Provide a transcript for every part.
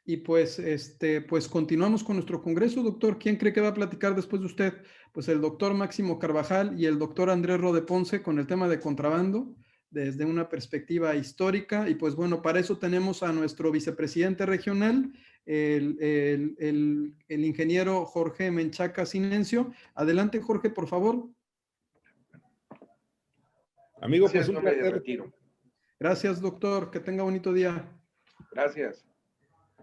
y pues, pues continuamos con nuestro congreso, doctor. ¿Quién cree que va a platicar después de usted? Pues el doctor Máximo Carvajal y el doctor Andrés Rode Ponce con el tema de contrabando desde una perspectiva histórica. Y pues bueno, para eso tenemos a nuestro vicepresidente regional, el ingeniero Jorge Menchaca Sinencio. Adelante, Jorge, por favor. Amigo, pues Gracias, un yo me placer. retiro. Gracias, doctor. Que tenga bonito día. Gracias.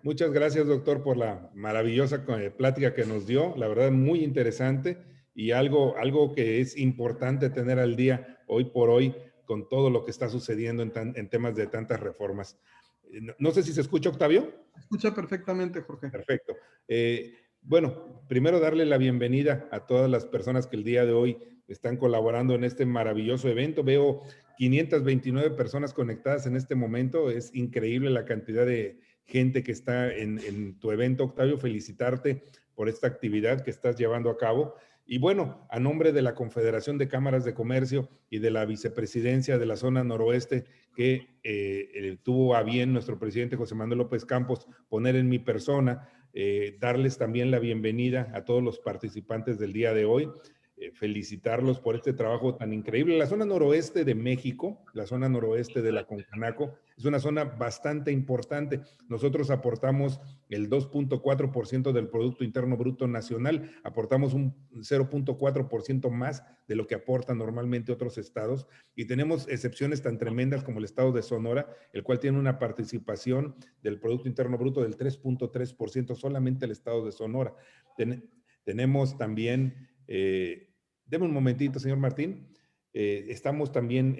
Muchas gracias, doctor, por la maravillosa plática que nos dio. La verdad, muy interesante y algo que es importante tener al día hoy por hoy con todo lo que está sucediendo en temas de tantas reformas. No sé si se escucha, Octavio. Escucha perfectamente, Jorge. Perfecto. Bueno, primero darle la bienvenida a todas las personas que el día de hoy están colaborando en este maravilloso evento. Veo 529 personas conectadas en este momento. Es increíble la cantidad de gente que está en tu evento, Octavio. Felicitarte por esta actividad que estás llevando a cabo. Y bueno, a nombre de la Confederación de Cámaras de Comercio y de la Vicepresidencia de la Zona Noroeste, que tuvo a bien nuestro presidente José Manuel López Campos poner en mi persona, darles también la bienvenida a todos los participantes del día de hoy, felicitarlos por este trabajo tan increíble. La zona noroeste de México, la zona noroeste de la Concanaco, es una zona bastante importante. Nosotros aportamos el 2.4% del Producto Interno Bruto Nacional, aportamos un 0.4% más de lo que aportan normalmente otros estados, y tenemos excepciones tan tremendas como el estado de Sonora, el cual tiene una participación del Producto Interno Bruto del 3.3%, solamente el estado de Sonora. Tenemos también, deme un momentito, señor Martín, estamos también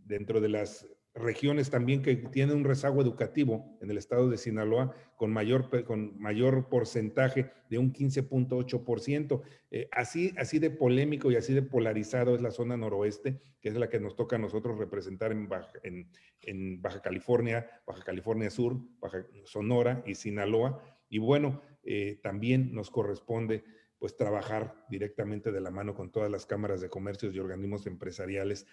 dentro de las regiones también que tienen un rezago educativo en el estado de Sinaloa con mayor porcentaje de un 15.8%. Así de polémico y así de polarizado es la zona noroeste, que es la que nos toca a nosotros representar en Baja California, Baja California Sur, Baja Sonora y Sinaloa. Y bueno, también nos corresponde pues trabajar directamente de la mano con todas las cámaras de comercios y organismos empresariales.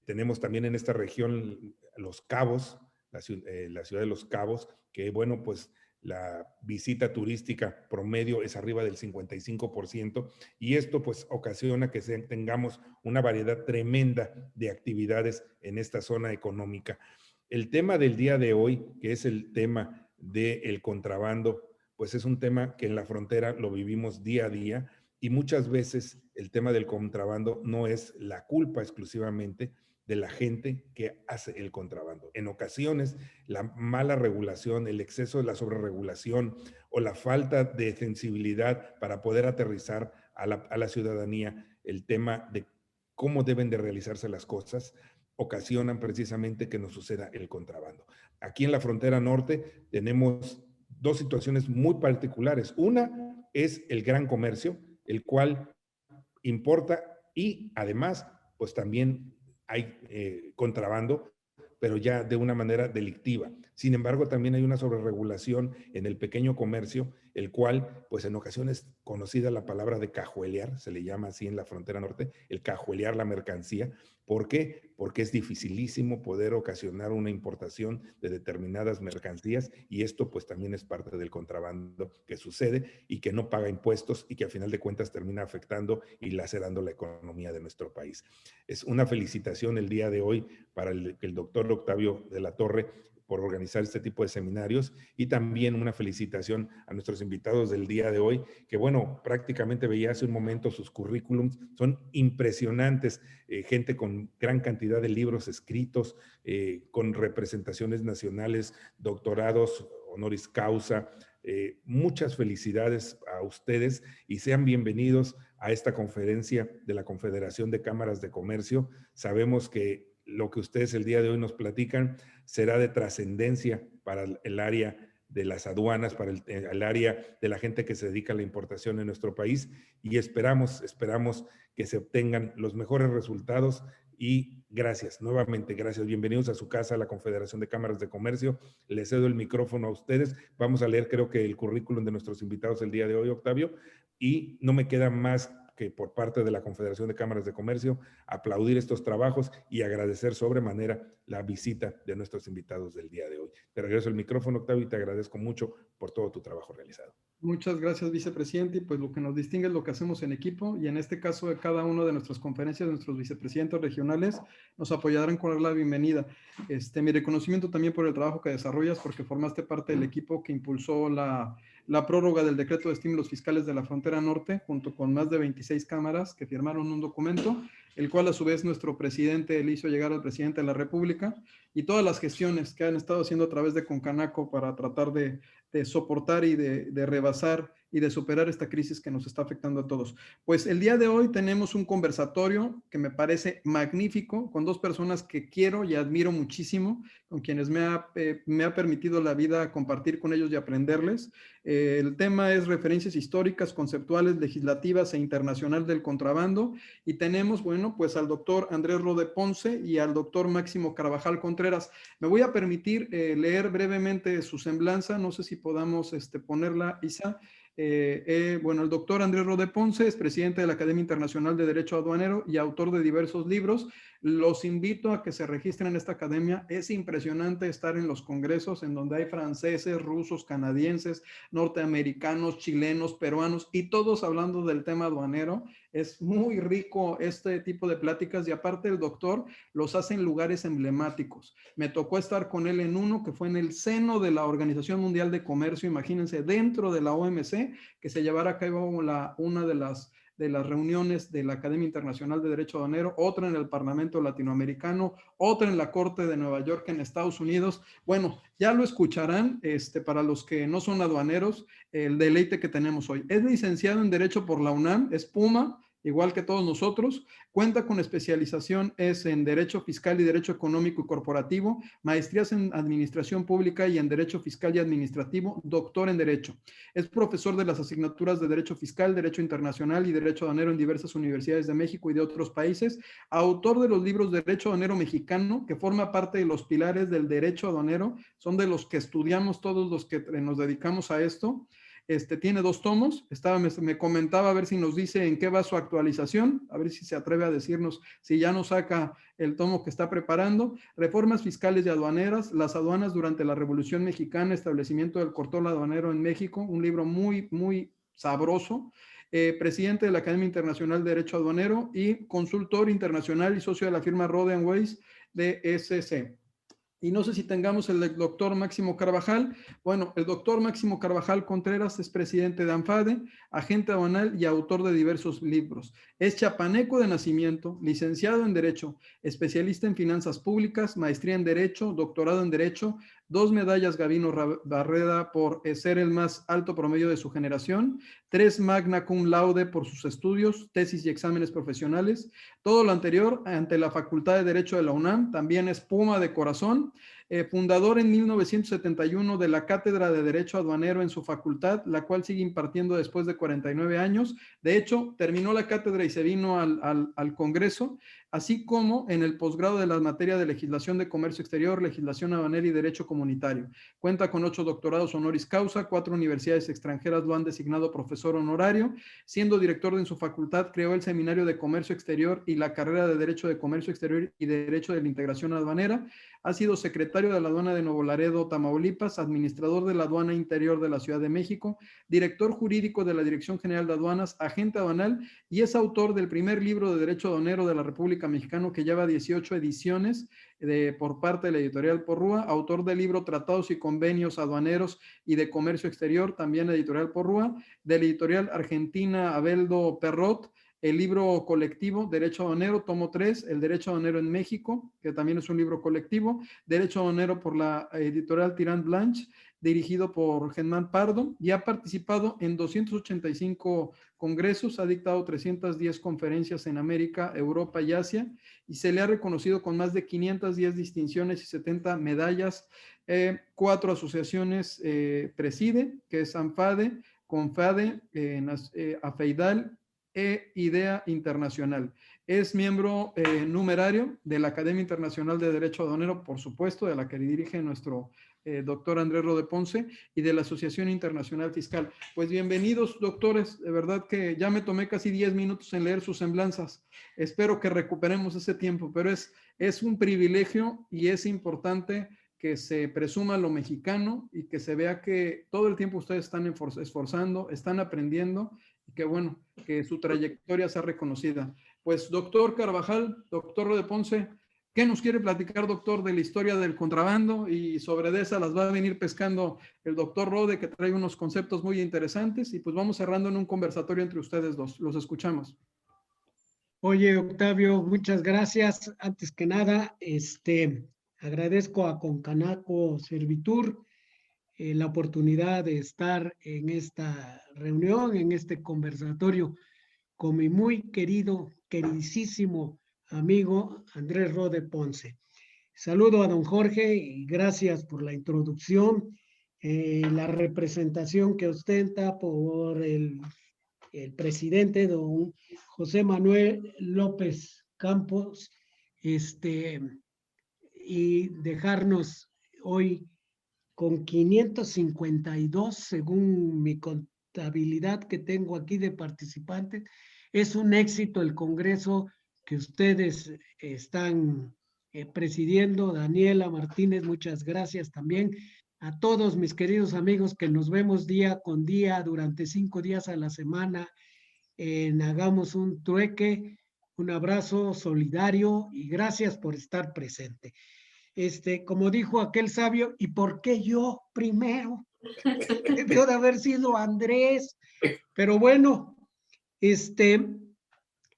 Tenemos también en esta región Los Cabos, la ciudad de Los Cabos, que bueno, pues la visita turística promedio es arriba del 55%, y esto pues ocasiona que tengamos una variedad tremenda de actividades en esta zona económica. El tema del día de hoy, que es el tema del contrabando, pues es un tema que en la frontera lo vivimos día a día, y muchas veces el tema del contrabando no es la culpa exclusivamente de la gente que hace el contrabando. En ocasiones, la mala regulación, el exceso de la sobreregulación o la falta de sensibilidad para poder aterrizar a la ciudadanía el tema de cómo deben de realizarse las cosas, ocasionan precisamente que nos suceda el contrabando. Aquí en la frontera norte tenemos dos situaciones muy particulares. Una es el gran comercio, el cual importa, y además, pues también hay contrabando, pero ya de una manera delictiva. Sin embargo, también hay una sobreregulación en el pequeño comercio, el cual, pues en ocasiones conocida la palabra de cajuelear, se le llama así en la frontera norte, el cajuelear la mercancía. ¿Por qué? Porque es dificilísimo poder ocasionar una importación de determinadas mercancías, y esto pues también es parte del contrabando que sucede y que no paga impuestos y que a final de cuentas termina afectando y lacerando la economía de nuestro país. Es una felicitación el día de hoy para el doctor Octavio de la Torre por organizar este tipo de seminarios, y también una felicitación a nuestros invitados del día de hoy, que bueno, prácticamente veía hace un momento sus currículums, son impresionantes, gente con gran cantidad de libros escritos, con representaciones nacionales, doctorados, honoris causa. Muchas felicidades a ustedes y sean bienvenidos a esta conferencia de la Confederación de Cámaras de Comercio. Sabemos que lo que ustedes el día de hoy nos platican será de trascendencia para el área de las aduanas, para el área de la gente que se dedica a la importación en nuestro país, y esperamos que se obtengan los mejores resultados. Y gracias, nuevamente gracias. Bienvenidos a su casa, a la Confederación de Cámaras de Comercio. Les cedo el micrófono a ustedes. Vamos a leer, creo que el currículum de nuestros invitados el día de hoy, Octavio, y no me queda más que por parte de la Confederación de Cámaras de Comercio, aplaudir estos trabajos y agradecer sobremanera la visita de nuestros invitados del día de hoy. Te regreso el micrófono, Octavio, y te agradezco mucho por todo tu trabajo realizado. Muchas gracias, vicepresidente. Y pues lo que nos distingue es lo que hacemos en equipo, y en este caso de cada una de nuestras conferencias, nuestros vicepresidentes regionales nos apoyarán con dar la bienvenida. Mi reconocimiento también por el trabajo que desarrollas, porque formaste parte del equipo que impulsó la prórroga del decreto de estímulos fiscales de la frontera norte, junto con más de 26 cámaras que firmaron un documento, el cual a su vez nuestro presidente le hizo llegar al presidente de la República, y todas las gestiones que han estado haciendo a través de Concanaco para tratar de soportar y de rebasar y de superar esta crisis que nos está afectando a todos. Pues el día de hoy tenemos un conversatorio que me parece magnífico, con dos personas que quiero y admiro muchísimo, con quienes me ha permitido la vida compartir con ellos y aprenderles. El tema es referencias históricas, conceptuales, legislativas e internacional del contrabando, y tenemos, bueno, pues al doctor Andrés Ro de Ponce y al doctor Máximo Carvajal Contreras. Me voy a permitir leer brevemente su semblanza, no sé si podamos ponerla, Isa. Bueno, el doctor Andrés Ro de Ponce es presidente de la Academia Internacional de Derecho Aduanero y autor de diversos libros. Los invito a que se registren en esta academia. Es impresionante estar en los congresos en donde hay franceses, rusos, canadienses, norteamericanos, chilenos, peruanos, y todos hablando del tema aduanero. Es muy rico este tipo de pláticas, y aparte el doctor los hace en lugares emblemáticos. Me tocó estar con él en uno que fue en el seno de la Organización Mundial de Comercio, imagínense, dentro de la OMC, que se llevara a cabo una de las reuniones de la Academia Internacional de Derecho Aduanero, otra en el Parlamento Latinoamericano, otra en la Corte de Nueva York en Estados Unidos. Bueno, ya lo escucharán, para los que no son aduaneros, el deleite que tenemos hoy. Es licenciado en Derecho por la UNAM, es Puma, igual que todos nosotros. Cuenta con especialización en Derecho Fiscal y Derecho Económico y Corporativo, maestrías en Administración Pública y en Derecho Fiscal y Administrativo, doctor en Derecho. Es profesor de las asignaturas de Derecho Fiscal, Derecho Internacional y Derecho Aduanero en diversas universidades de México y de otros países. Autor de los libros Derecho Aduanero Mexicano, que forma parte de los pilares del derecho aduanero, son de los que estudiamos todos los que nos dedicamos a esto. Tiene 2 tomos. Me comentaba a ver si nos dice en qué va su actualización, a ver si se atreve a decirnos si ya nos saca el tomo que está preparando. Reformas fiscales y aduaneras, las aduanas durante la Revolución Mexicana, establecimiento del control aduanero en México, un libro muy, muy sabroso. Presidente de la Academia Internacional de Derecho Aduanero y consultor internacional y socio de la firma Roden Weiss de SC. Y no sé si tengamos el doctor Máximo Carvajal. Bueno, el doctor Máximo Carvajal Contreras es presidente de ANFADE, agente aduanal y autor de diversos libros. Es chapaneco de nacimiento, licenciado en Derecho, especialista en finanzas públicas, maestría en Derecho, doctorado en Derecho, 2 medallas Gavino Barreda por ser el más alto promedio de su generación, 3 magna cum laude por sus estudios, tesis y exámenes profesionales. Todo lo anterior ante la Facultad de Derecho de la UNAM. También es Puma de corazón. Fundador en 1971 de la Cátedra de Derecho Aduanero en su facultad, la cual sigue impartiendo después de 49 años. De hecho, terminó la cátedra y se vino al Congreso, así como en el posgrado de la materia de legislación de comercio exterior, legislación aduanera y derecho comunitario. Cuenta con 8 doctorados honoris causa, 4 universidades extranjeras lo han designado profesor honorario. Siendo director en su facultad, creó el Seminario de Comercio Exterior y la carrera de Derecho de Comercio Exterior y Derecho de la Integración Aduanera. Ha sido secretario de la aduana de Nuevo Laredo, Tamaulipas, administrador de la aduana interior de la Ciudad de México, director jurídico de la Dirección General de Aduanas, agente aduanal, y es autor del primer libro de Derecho Aduanero de la República Mexicana, que lleva 18 ediciones por parte de la editorial Porrúa, autor del libro Tratados y Convenios Aduaneros y de Comercio Exterior, también editorial Porrúa, de la editorial argentina Abeldo Perrot, el libro colectivo Derecho Aduanero, tomo 3, El Derecho Aduanero en México, que también es un libro colectivo, Derecho Aduanero por la editorial Tirant Blanche, dirigido por Germán Pardo, y ha participado en 285 congresos, ha dictado 310 conferencias en América, Europa y Asia, y se le ha reconocido con más de 510 distinciones y 70 medallas. 4 asociaciones preside, que es ANFADE, CONFADE, AFEIDAL, IDEA Internacional. Es miembro numerario de la Academia Internacional de Derecho Aduanero, por supuesto, de la que dirige nuestro doctor Andrés Ro de Ponce, y de la Asociación Internacional Fiscal. Pues bienvenidos, doctores. De verdad que ya me tomé casi 10 minutos en leer sus semblanzas. Espero que recuperemos ese tiempo, pero es un privilegio y es importante que se presuma lo mexicano y que se vea que todo el tiempo ustedes están esforzando, están aprendiendo y que bueno, que su trayectoria sea reconocida. Pues doctor Carvajal, doctor Ro de Ponce, ¿qué nos quiere platicar, doctor, de la historia del contrabando? Y sobre de esa las va a venir pescando el doctor Rode, que trae unos conceptos muy interesantes, y pues vamos cerrando en un conversatorio entre ustedes dos. Los escuchamos. Oye, Octavio, muchas gracias. Antes que nada, agradezco a Concanaco Servitur la oportunidad de estar en esta reunión, en este conversatorio con mi muy querido, queridísimo amigo Andrés Ro de Ponce. Saludo a don Jorge y gracias por la introducción, la representación que ostenta por el presidente don José Manuel López Campos, y dejarnos hoy con 552, según mi contabilidad que tengo aquí de participantes. Es un éxito el Congreso que ustedes están presidiendo. Daniela Martínez, muchas gracias también. A todos mis queridos amigos que nos vemos día con día durante 5 días a la semana en Hagamos un Trueque. Un abrazo solidario y gracias por estar presente. Como dijo aquel sabio, ¿y por qué yo primero? Debió de haber sido Andrés. Pero bueno,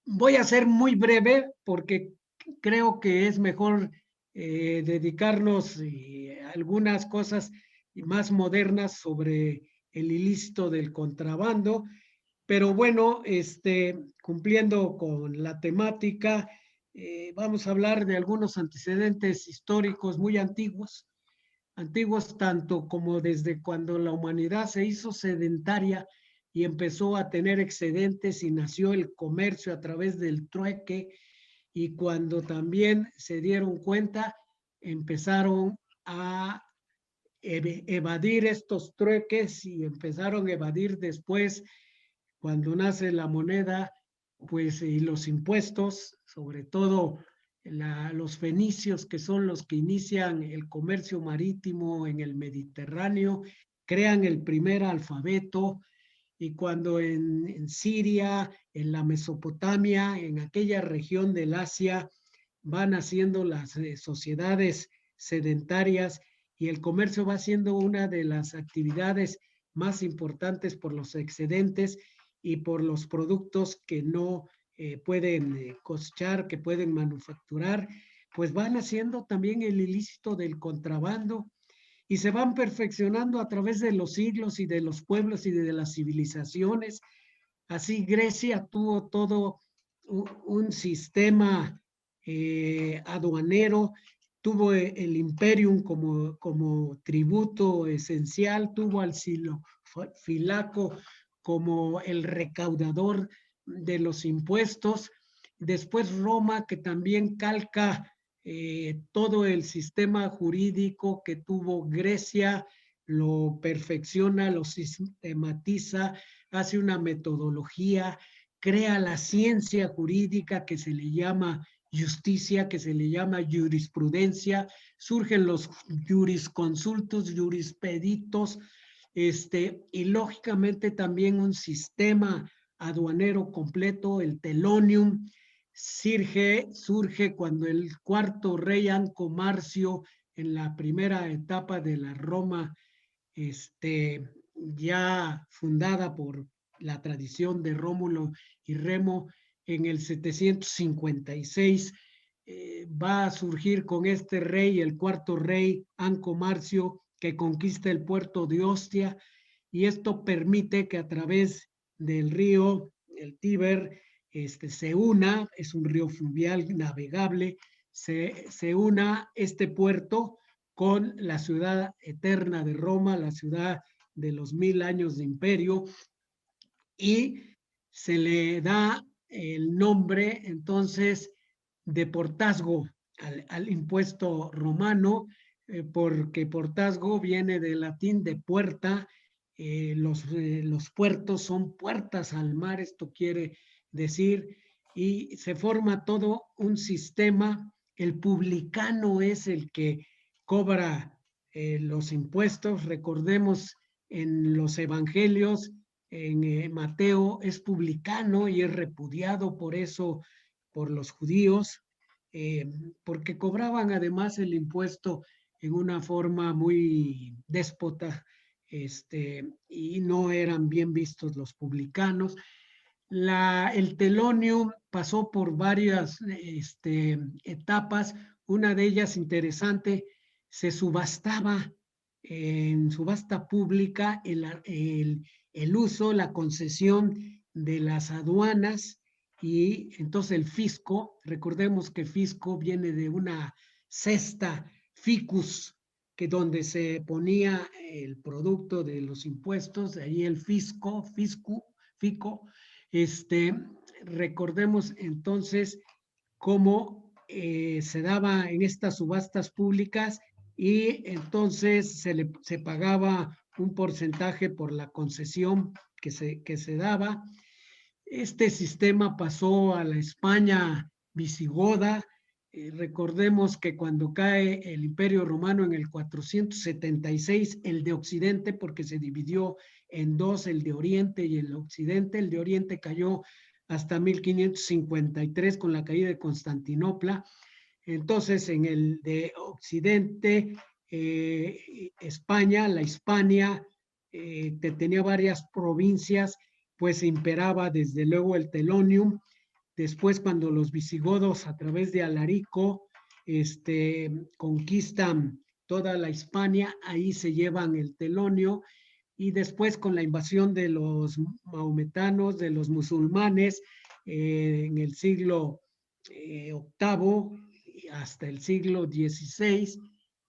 voy a ser muy breve porque creo que es mejor dedicarnos a algunas cosas más modernas sobre el ilícito del contrabando. Pero bueno, cumpliendo con la temática, vamos a hablar de algunos antecedentes históricos muy antiguos tanto como desde cuando la humanidad se hizo sedentaria y empezó a tener excedentes y nació el comercio a través del trueque, y cuando también se dieron cuenta, empezaron a evadir estos trueques y empezaron a evadir después, cuando nace la moneda, pues y los impuestos, sobre todo los fenicios, que son los que inician el comercio marítimo en el Mediterráneo, crean el primer alfabeto, y cuando en Siria, en la Mesopotamia, en aquella región del Asia, van haciendo las sociedades sedentarias y el comercio va siendo una de las actividades más importantes por los excedentes y por los productos que no pueden cosechar, que pueden manufacturar, pues van haciendo también el ilícito del contrabando y se van perfeccionando a través de los siglos y de los pueblos y de las civilizaciones. Así Grecia tuvo todo un sistema aduanero, tuvo el imperium como tributo esencial, tuvo al filaco como el recaudador de los impuestos. Después Roma, que también calca todo el sistema jurídico que tuvo Grecia, lo perfecciona, lo sistematiza, hace una metodología, crea la ciencia jurídica que se le llama justicia, que se le llama jurisprudencia, surgen los jurisconsultos, jurispeditos, y lógicamente también un sistema aduanero completo, el telonium, surge cuando el cuarto rey Anco Marcio, en la primera etapa de la Roma, ya fundada por la tradición de Rómulo y Remo, en el 756, va a surgir con este rey, el cuarto rey Anco Marcio, que conquista el puerto de Ostia, y esto permite que a través del río, el Tíber, se una, es un río fluvial navegable, se una este puerto con la ciudad eterna de Roma, la ciudad de los 1000 años de imperio, y se le da el nombre entonces de portazgo al impuesto romano. porque portazgo viene del latín de puerta. Los puertos son puertas al mar, esto quiere decir, y se forma todo un sistema. El publicano es el que cobra los impuestos. Recordemos en los evangelios, en Mateo es publicano y es repudiado por eso, por los judíos, porque cobraban además el impuesto en una forma muy déspota, y no eran bien vistos los publicanos. El telonium pasó por varias etapas. Una de ellas interesante, se subastaba en subasta pública el uso, la concesión de las aduanas, y entonces el fisco, recordemos que fisco viene de una cesta, ficus, que donde se ponía el producto de los impuestos, de ahí el fisco, fico. Recordemos entonces cómo se daba en estas subastas públicas, y entonces se pagaba un porcentaje por la concesión que se daba. Este sistema pasó a la España visigoda. Recordemos que cuando cae el Imperio Romano en el 476, el de Occidente, porque se dividió en dos, el de Oriente y el Occidente, el de Oriente cayó hasta 1553 con la caída de Constantinopla. Entonces, en el de Occidente, España, la Hispania, tenía varias provincias, pues imperaba desde luego el telonium. Después, cuando los visigodos a través de Alarico conquistan toda la Hispania, ahí se llevan el telonio, y después con la invasión de los maometanos, de los musulmanes, en el siglo VIII hasta el siglo XVI,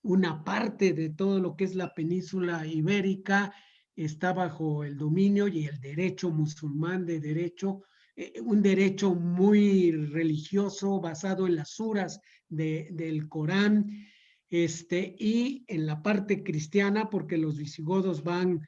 una parte de todo lo que es la península ibérica está bajo el dominio y el derecho musulmán de derecho, un derecho muy religioso basado en las suras del Corán, y en la parte cristiana, porque los visigodos van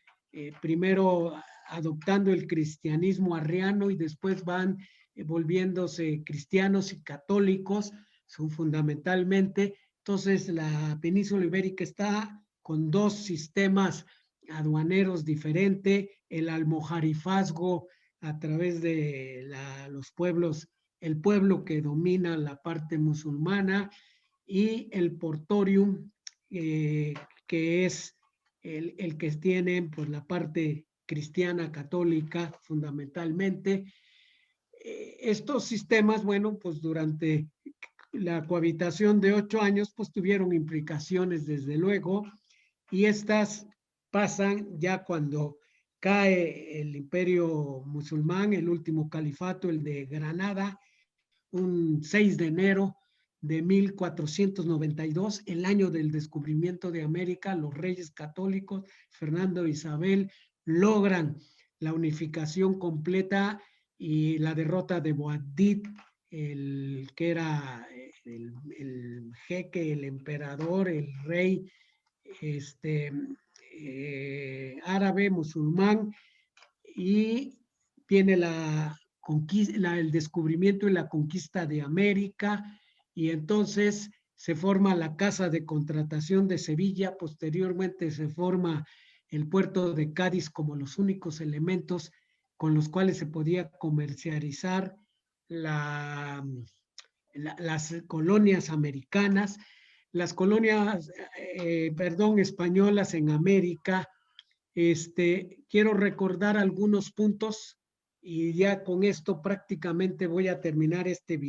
primero adoptando el cristianismo arriano y después van volviéndose cristianos y católicos, son fundamentalmente. Entonces, la península ibérica está con dos sistemas aduaneros diferentes, el almojarifazgo a través de los pueblos, el pueblo que domina la parte musulmana, y el portorium, que es el que tiene pues, la parte cristiana católica fundamentalmente. Estos sistemas, bueno, pues durante la cohabitación de 8 años, pues tuvieron implicaciones desde luego, y estas pasan ya cuando cae el imperio musulmán, el último califato, el de Granada, un 6 de enero de 1492, el año del descubrimiento de América. Los reyes católicos, Fernando e Isabel, logran la unificación completa y la derrota de Boabdil, el que era el jeque, el emperador, el rey árabe, musulmán, y viene el descubrimiento y la conquista de América, y entonces se forma la Casa de Contratación de Sevilla. Posteriormente se forma el puerto de Cádiz como los únicos elementos con los cuales se podía comercializar las colonias americanas, las colonias, españolas en América. Quiero recordar algunos puntos, y ya con esto prácticamente voy a terminar este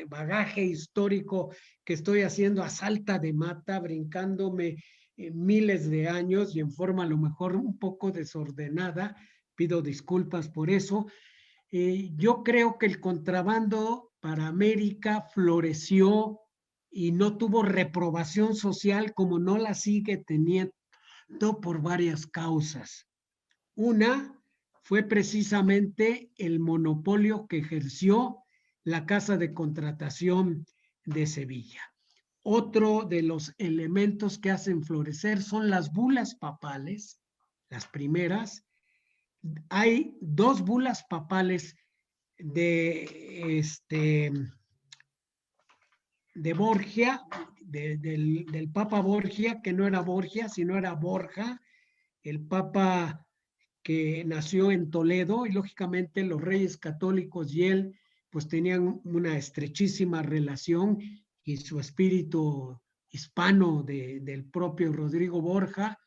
bagaje histórico que estoy haciendo a salta de mata, brincándome miles de años y en forma a lo mejor un poco desordenada. Pido disculpas por eso. Yo creo que el contrabando para América floreció y no tuvo reprobación social, como no la sigue teniendo, por varias causas. Una fue precisamente el monopolio que ejerció la Casa de Contratación de Sevilla. Otro de los elementos que hacen florecer son las bulas papales, las primeras. Hay 2 bulas papales de Borgia, del Papa Borgia, que no era Borgia, sino era Borja, el Papa que nació en Toledo, y lógicamente los reyes católicos y él pues tenían una estrechísima relación, y su espíritu hispano del propio Rodrigo Borgia,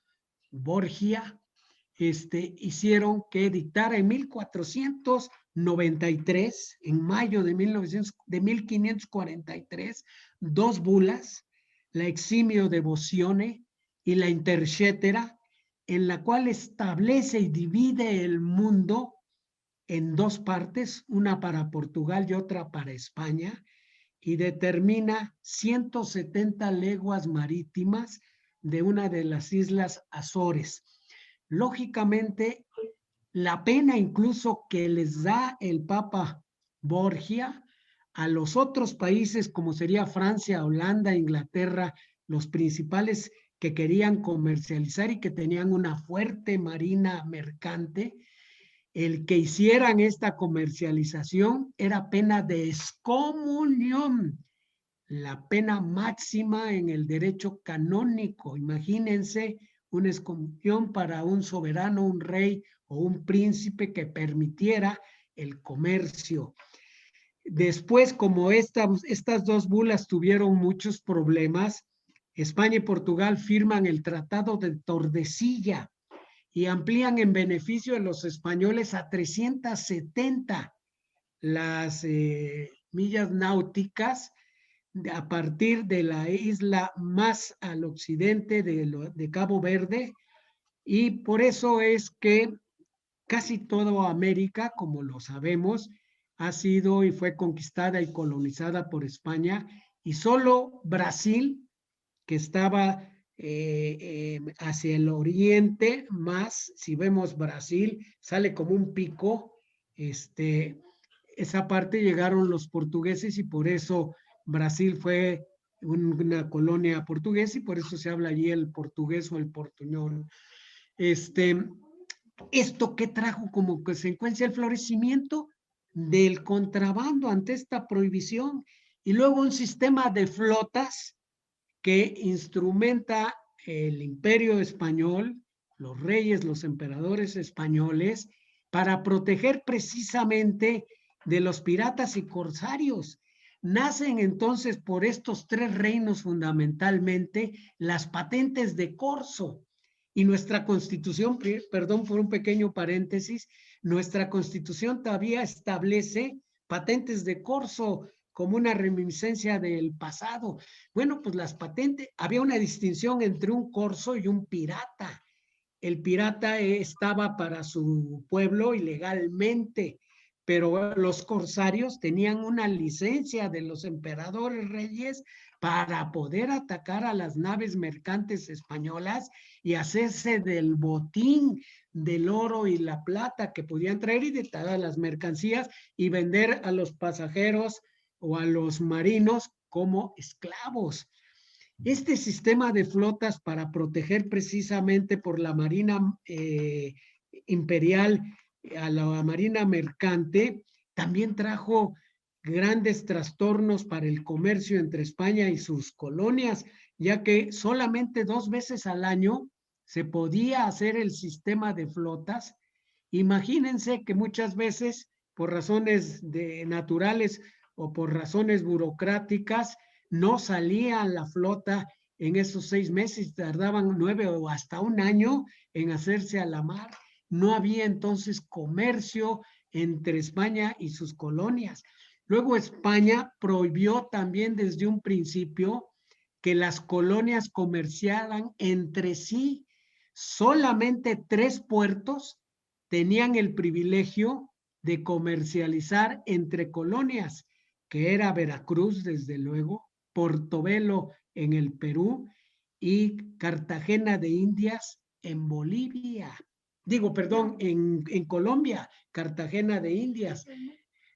hicieron que dictara en 1493, en mayo de 1543, 2 bulas, la Eximio Devocione y la Intercetera, en la cual establece y divide el mundo en 2 partes, una para Portugal y otra para España, y determina 170 leguas marítimas de una de las islas Azores. Lógicamente, la pena incluso que les da el Papa Borgia a los otros países, como sería Francia, Holanda, Inglaterra, los principales que querían comercializar y que tenían una fuerte marina mercante, el que hicieran esta comercialización era pena de excomunión, la pena máxima en el derecho canónico. Imagínense una excomunión para un soberano, un rey o un príncipe que permitiera el comercio. Después, como estas 2 bulas tuvieron muchos problemas, España y Portugal firman el Tratado de Tordesillas y amplían en beneficio de los españoles a 370 las millas náuticas a partir de la isla más al occidente de Cabo Verde, y por eso es que casi toda América, como lo sabemos, ha sido y fue conquistada y colonizada por España, y solo Brasil, que estaba hacia el oriente más, si vemos Brasil, sale como un pico, esa parte llegaron los portugueses y por eso Brasil fue una colonia portuguesa y por eso se habla allí el portugués o el portuñol. Esto que trajo como consecuencia el florecimiento del contrabando ante esta prohibición, y luego un sistema de flotas que instrumenta el imperio español, los reyes, los emperadores españoles, para proteger precisamente de los piratas y corsarios. Nacen entonces por estos 3 reinos fundamentalmente las patentes de corso. Y nuestra constitución, perdón por un pequeño paréntesis, nuestra constitución todavía establece patentes de corso como una reminiscencia del pasado. Bueno, pues las patentes, había una distinción entre un corso y un pirata. El pirata estaba para su pueblo ilegalmente, pero los corsarios tenían una licencia de los emperadores reyes para poder atacar a las naves mercantes españolas y hacerse del botín, del oro y la plata que podían traer y de todas las mercancías, y vender a los pasajeros o a los marinos como esclavos. Este sistema de flotas para proteger precisamente por la Marina Imperial a la Marina Mercante también trajo grandes trastornos para el comercio entre España y sus colonias, ya que solamente 2 veces al año se podía hacer el sistema de flotas. Imagínense que muchas veces, por razones naturales o por razones burocráticas, no salía la flota en esos 6 meses, tardaban 9 o hasta 1 año en hacerse a la mar. No había entonces comercio entre España y sus colonias. Luego España prohibió también desde un principio que las colonias comerciaran entre sí. Solamente 3 puertos tenían el privilegio de comercializar entre colonias, que era Veracruz, desde luego, Portobelo en el Perú y Cartagena de Indias en Bolivia. Digo, perdón, en Colombia, Cartagena de Indias.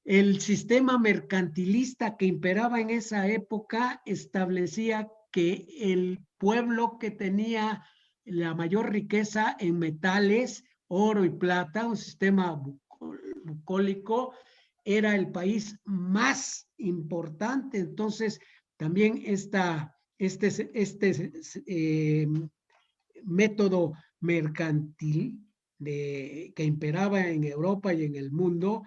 el sistema mercantilista que imperaba en esa época establecía que el pueblo que tenía la mayor riqueza en metales, oro y plata, un sistema bucólico, era el país más importante. Entonces, también método mercantil que imperaba en Europa y en el mundo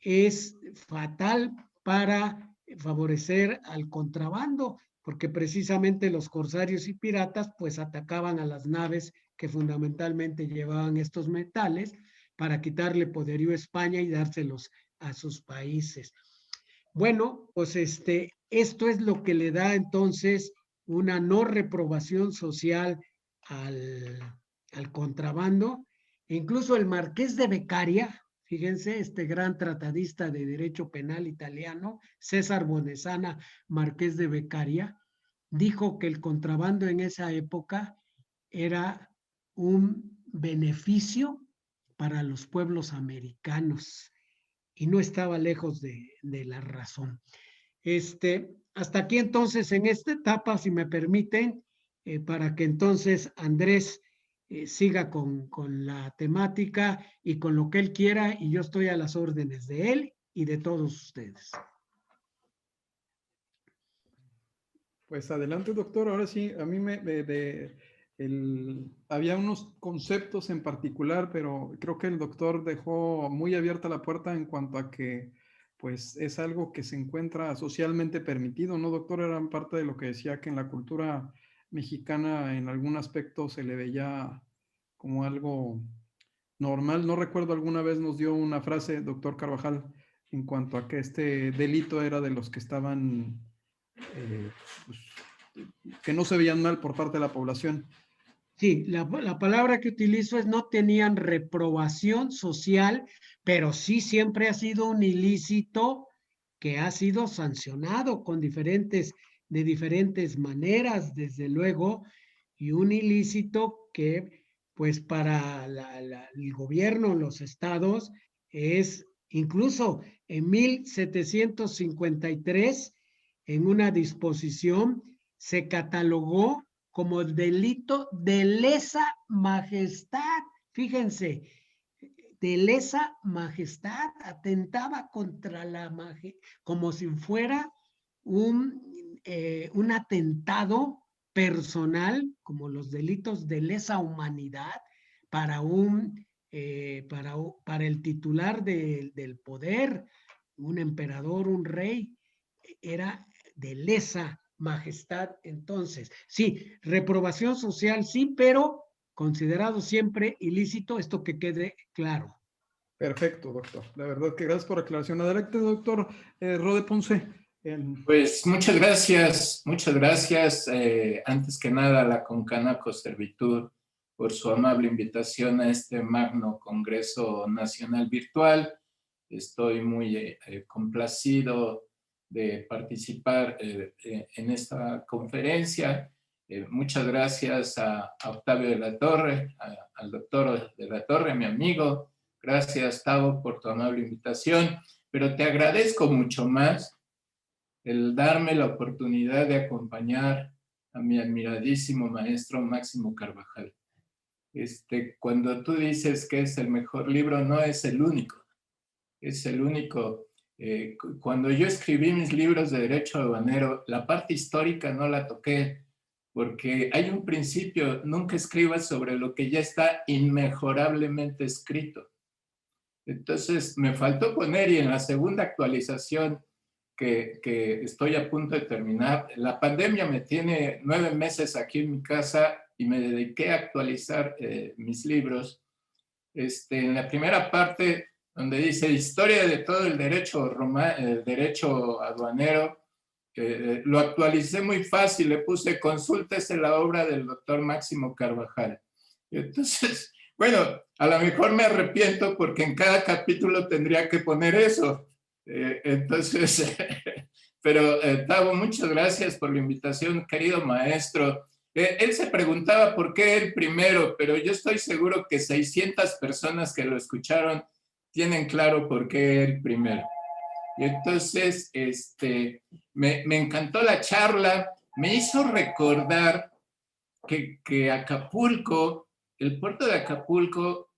es fatal para favorecer al contrabando, porque precisamente los corsarios y piratas pues atacaban a las naves que fundamentalmente llevaban estos metales para quitarle poderío a España y dárselos a sus países. Bueno, pues esto es lo que le da entonces una no reprobación social al contrabando. E incluso el marqués de Beccaria, fíjense, este gran tratadista de derecho penal italiano, César Bonesana, marqués de Beccaria, dijo que el contrabando en esa época era un beneficio para los pueblos americanos y no estaba lejos de la razón. Hasta aquí entonces en esta etapa, si me permiten, para que entonces Andrés siga con la temática y con lo que él quiera, y yo estoy a las órdenes de él y de todos ustedes. Pues adelante, doctor. Ahora sí, a mí había unos conceptos en particular, pero creo que el doctor dejó muy abierta la puerta en cuanto a que pues es algo que se encuentra socialmente permitido, ¿no, doctor? Era parte de lo que decía, que en la cultura mexicana en algún aspecto se le veía como algo normal. No recuerdo, alguna vez nos dio una frase, doctor Carvajal, en cuanto a que este delito era de los que estaban, pues, que no se veían mal por parte de la población. Sí, la palabra que utilizo es no tenían reprobación social, pero sí siempre ha sido un ilícito que ha sido sancionado de diferentes maneras, desde luego, y un ilícito que, pues, para el gobierno, los estados, es incluso en 1753, en una disposición, se catalogó como delito de lesa majestad. Fíjense, de lesa majestad, atentaba contra la majestad, como si fuera un atentado personal, como los delitos de lesa humanidad, para el titular del poder, un emperador, un rey, era de lesa majestad. Entonces, sí, reprobación social, sí, pero considerado siempre ilícito, esto que quede claro. Perfecto, doctor. La verdad que gracias por la aclaración. Adelante, doctor Rode Ponce. Pues muchas gracias, muchas gracias. Antes que nada a la Concanaco Servitud por su amable invitación a este magno Congreso Nacional Virtual. Estoy muy complacido de participar en esta conferencia. Muchas gracias a Octavio de la Torre, al doctor de la Torre, mi amigo. Gracias, Tavo, por tu amable invitación. Pero te agradezco mucho más el darme la oportunidad de acompañar a mi admiradísimo maestro Máximo Carvajal. Cuando tú dices que es el mejor libro, no es el único. Es el único. Cuando yo escribí mis libros de derecho aduanero, la parte histórica no la toqué, porque hay un principio: nunca escribas sobre lo que ya está inmejorablemente escrito. Entonces me faltó poner, y en la segunda actualización que estoy a punto de terminar, la pandemia me tiene 9 meses aquí en mi casa y me dediqué a actualizar mis libros. En la primera parte, donde dice historia de todo el derecho aduanero, lo actualicé muy fácil, le puse consúltese la obra del doctor Máximo Carvajal. Entonces, bueno, a lo mejor me arrepiento porque en cada capítulo tendría que poner eso. Pero Tavo, muchas gracias por la invitación, querido maestro. Él se preguntaba por qué él primero, pero yo estoy seguro que 600 personas que lo escucharon tienen claro por qué él primero. Y entonces me encantó la charla, me hizo recordar que Acapulco, el puerto de Acapulco,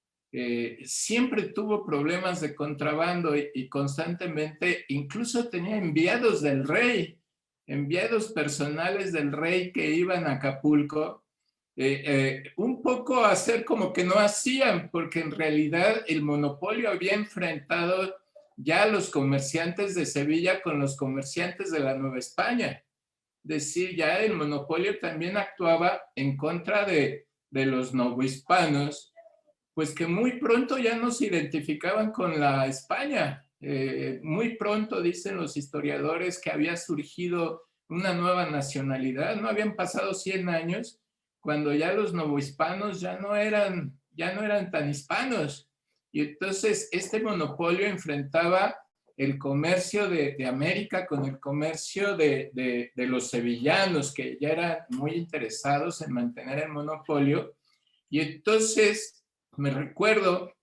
siempre tuvo problemas de contrabando y constantemente, incluso tenía enviados del rey, enviados personales del rey que iban a Acapulco, un poco a hacer como que no hacían, porque en realidad el monopolio había enfrentado ya a los comerciantes de Sevilla con los comerciantes de la Nueva España. Es decir, ya el monopolio también actuaba en contra de los novohispanos, pues que muy pronto ya no se identificaban con la España. Muy pronto, dicen los historiadores, que había surgido una nueva nacionalidad. No habían pasado 100 años cuando ya los novohispanos ya no eran tan hispanos. Y entonces este monopolio enfrentaba el comercio de América con el comercio de los sevillanos, que ya eran muy interesados en mantener el monopolio. Y entonces me recuerdo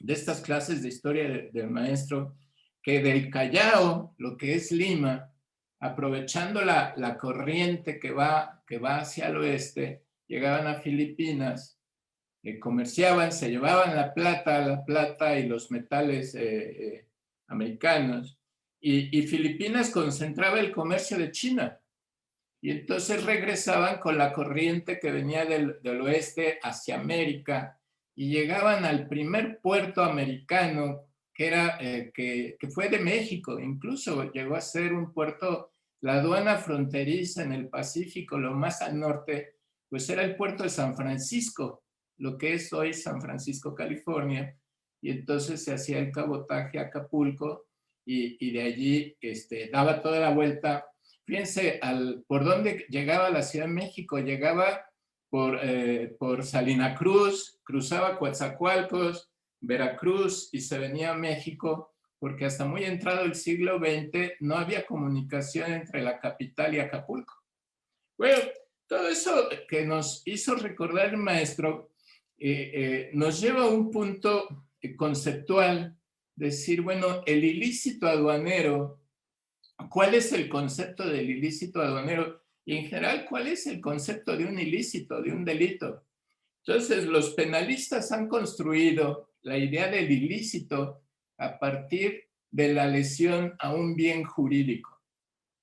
de estas clases de historia del maestro, que del Callao, lo que es Lima, aprovechando la corriente que va hacia el oeste, llegaban a Filipinas, comerciaban, se llevaban la plata y los metales americanos, y Filipinas concentraba el comercio de China. Y entonces regresaban con la corriente que venía del oeste hacia América y llegaban al primer puerto americano que fue de México. Incluso llegó a ser un puerto, la aduana fronteriza en el Pacífico, lo más al norte, pues era el puerto de San Francisco, lo que es hoy San Francisco, California. Y entonces se hacía el cabotaje a Acapulco y de allí daba toda la vuelta. Fíjense, por dónde llegaba la Ciudad de México, llegaba por Salina Cruz, cruzaba Coatzacoalcos, Veracruz y se venía a México, porque hasta muy entrado el siglo XX no había comunicación entre la capital y Acapulco. Bueno, todo eso que nos hizo recordar el maestro nos lleva a un punto conceptual, decir, bueno, el ilícito aduanero, ¿cuál es el concepto del ilícito aduanero? Y en general, ¿cuál es el concepto de un ilícito, de un delito? Entonces, los penalistas han construido la idea del ilícito a partir de la lesión a un bien jurídico.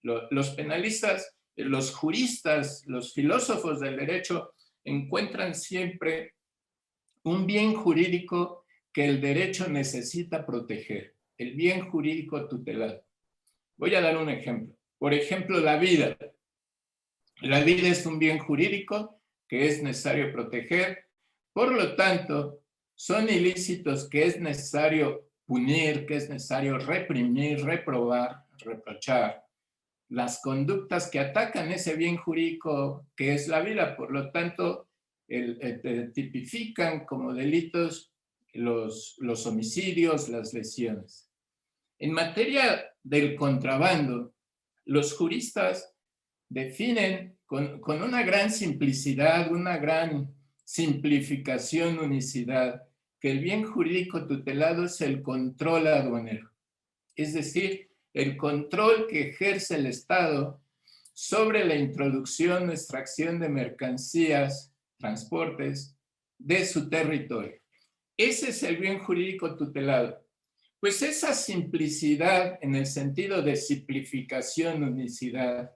Los penalistas, los juristas, los filósofos del derecho encuentran siempre un bien jurídico que el derecho necesita proteger, el bien jurídico tutelado. Voy a dar un ejemplo. Por ejemplo, la vida. La vida es un bien jurídico que es necesario proteger. Por lo tanto, son ilícitos que es necesario punir, que es necesario reprimir, reprobar, reprochar. Las conductas que atacan ese bien jurídico que es la vida, por lo tanto, tipifican como delitos los homicidios, las lesiones. En materia del contrabando, los juristas definen con una gran simplicidad, una gran simplificación, unicidad, que el bien jurídico tutelado es el control aduanero. Es decir, el control que ejerce el Estado sobre la introducción o extracción de mercancías, transportes, de su territorio. Ese es el bien jurídico tutelado. Pues esa simplicidad, en el sentido de simplificación, unicidad,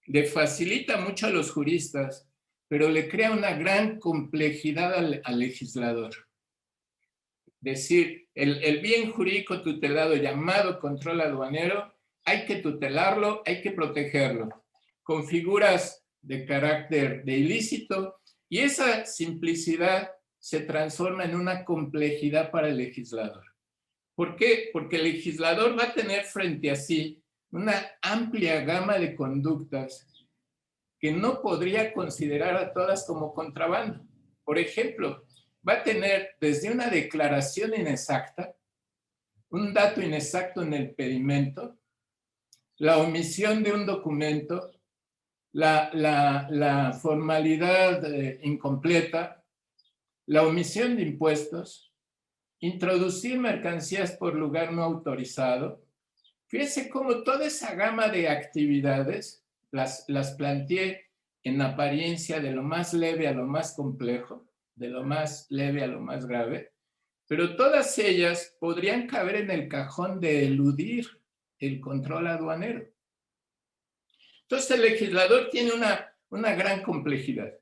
le facilita mucho a los juristas, pero le crea una gran complejidad al legislador. Es decir, el bien jurídico tutelado llamado control aduanero, hay que tutelarlo, hay que protegerlo, con figuras de carácter de ilícito, y esa simplicidad se transforma en una complejidad para el legislador. ¿Por qué? Porque el legislador va a tener frente a sí una amplia gama de conductas que no podría considerar a todas como contrabando. Por ejemplo, va a tener desde una declaración inexacta, un dato inexacto en el pedimento, la omisión de un documento, la formalidad incompleta, la omisión de impuestos, introducir mercancías por lugar no autorizado, Fíjense cómo toda esa gama de actividades las planteé en apariencia de lo más leve a lo más complejo, de lo más leve a lo más grave, pero todas ellas podrían caber en el cajón de eludir el control aduanero. Entonces el legislador tiene una gran complejidad.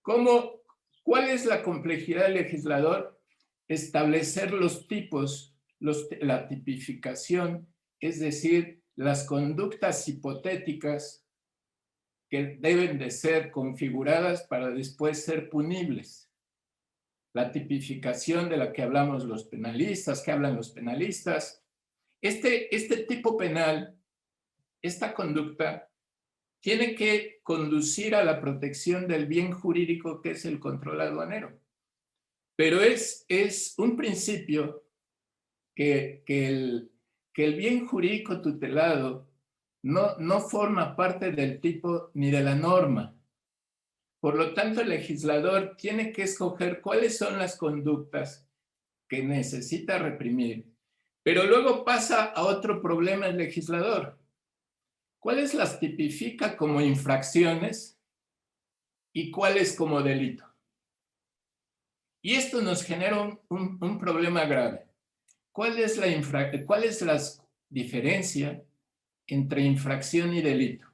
¿Cuál es la complejidad del legislador? Establecer los tipos, la tipificación, es decir, las conductas hipotéticas que deben de ser configuradas para después ser punibles. La tipificación de la que hablamos los penalistas, que hablan los penalistas. Este tipo penal, esta conducta, tiene que conducir a la protección del bien jurídico que es el control aduanero. Pero es un principio que el bien jurídico tutelado no forma parte del tipo ni de la norma. Por lo tanto, el legislador tiene que escoger cuáles son las conductas que necesita reprimir. Pero luego pasa a otro problema el legislador. ¿Cuáles las tipifica como infracciones y cuáles como delito? Y esto nos genera un problema grave. ¿Cuál es la diferencia entre infracción y delito?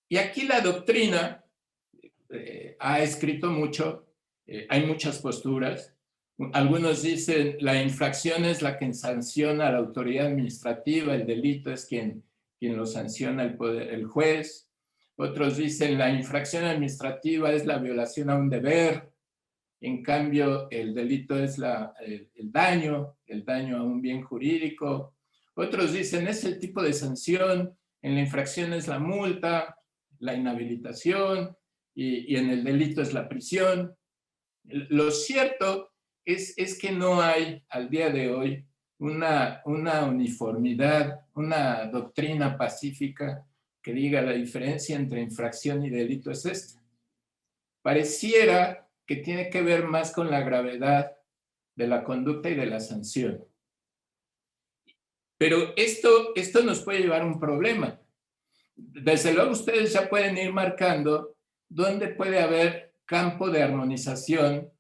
Y aquí la doctrina ha escrito mucho, hay muchas posturas. Algunos dicen la infracción es la que sanciona a la autoridad administrativa, el delito es quien lo sanciona el juez. Otros dicen la infracción administrativa es la violación a un deber. En cambio, el delito es el daño a un bien jurídico. Otros dicen es el tipo de sanción, en la infracción es la multa, la inhabilitación y en el delito es la prisión. Lo cierto es que no hay al día de hoy una uniformidad, una doctrina pacífica que diga la diferencia entre infracción y delito es esta. Pareciera que tiene que ver más con la gravedad de la conducta y de la sanción. Pero esto nos puede llevar a un problema. Desde luego ustedes ya pueden ir marcando dónde puede haber campo de armonización,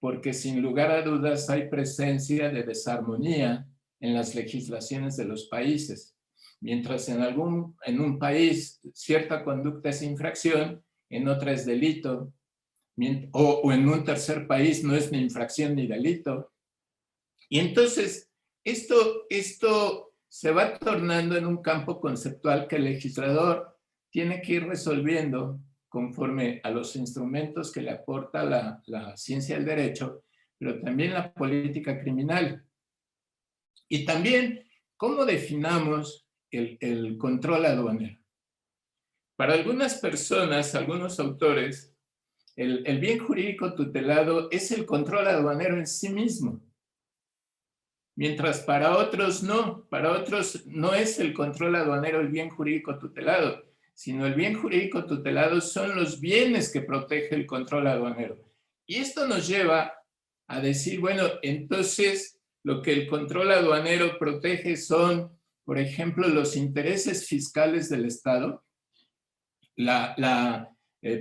porque sin lugar a dudas hay presencia de desarmonía en las legislaciones de los países. Mientras en un país cierta conducta es infracción, en otra es delito, o en un tercer país no es ni infracción ni delito. Y entonces esto se va tornando en un campo conceptual que el legislador tiene que ir resolviendo conforme a los instrumentos que le aporta la ciencia del derecho, pero también la política criminal. Y también, ¿cómo definamos el control aduanero? Para algunas personas, algunos autores, el bien jurídico tutelado es el control aduanero en sí mismo. Mientras para otros no es el control aduanero el bien jurídico tutelado, sino el bien jurídico tutelado son los bienes que protege el control aduanero. Y esto nos lleva a decir, bueno, entonces lo que el control aduanero protege son, por ejemplo, los intereses fiscales del Estado,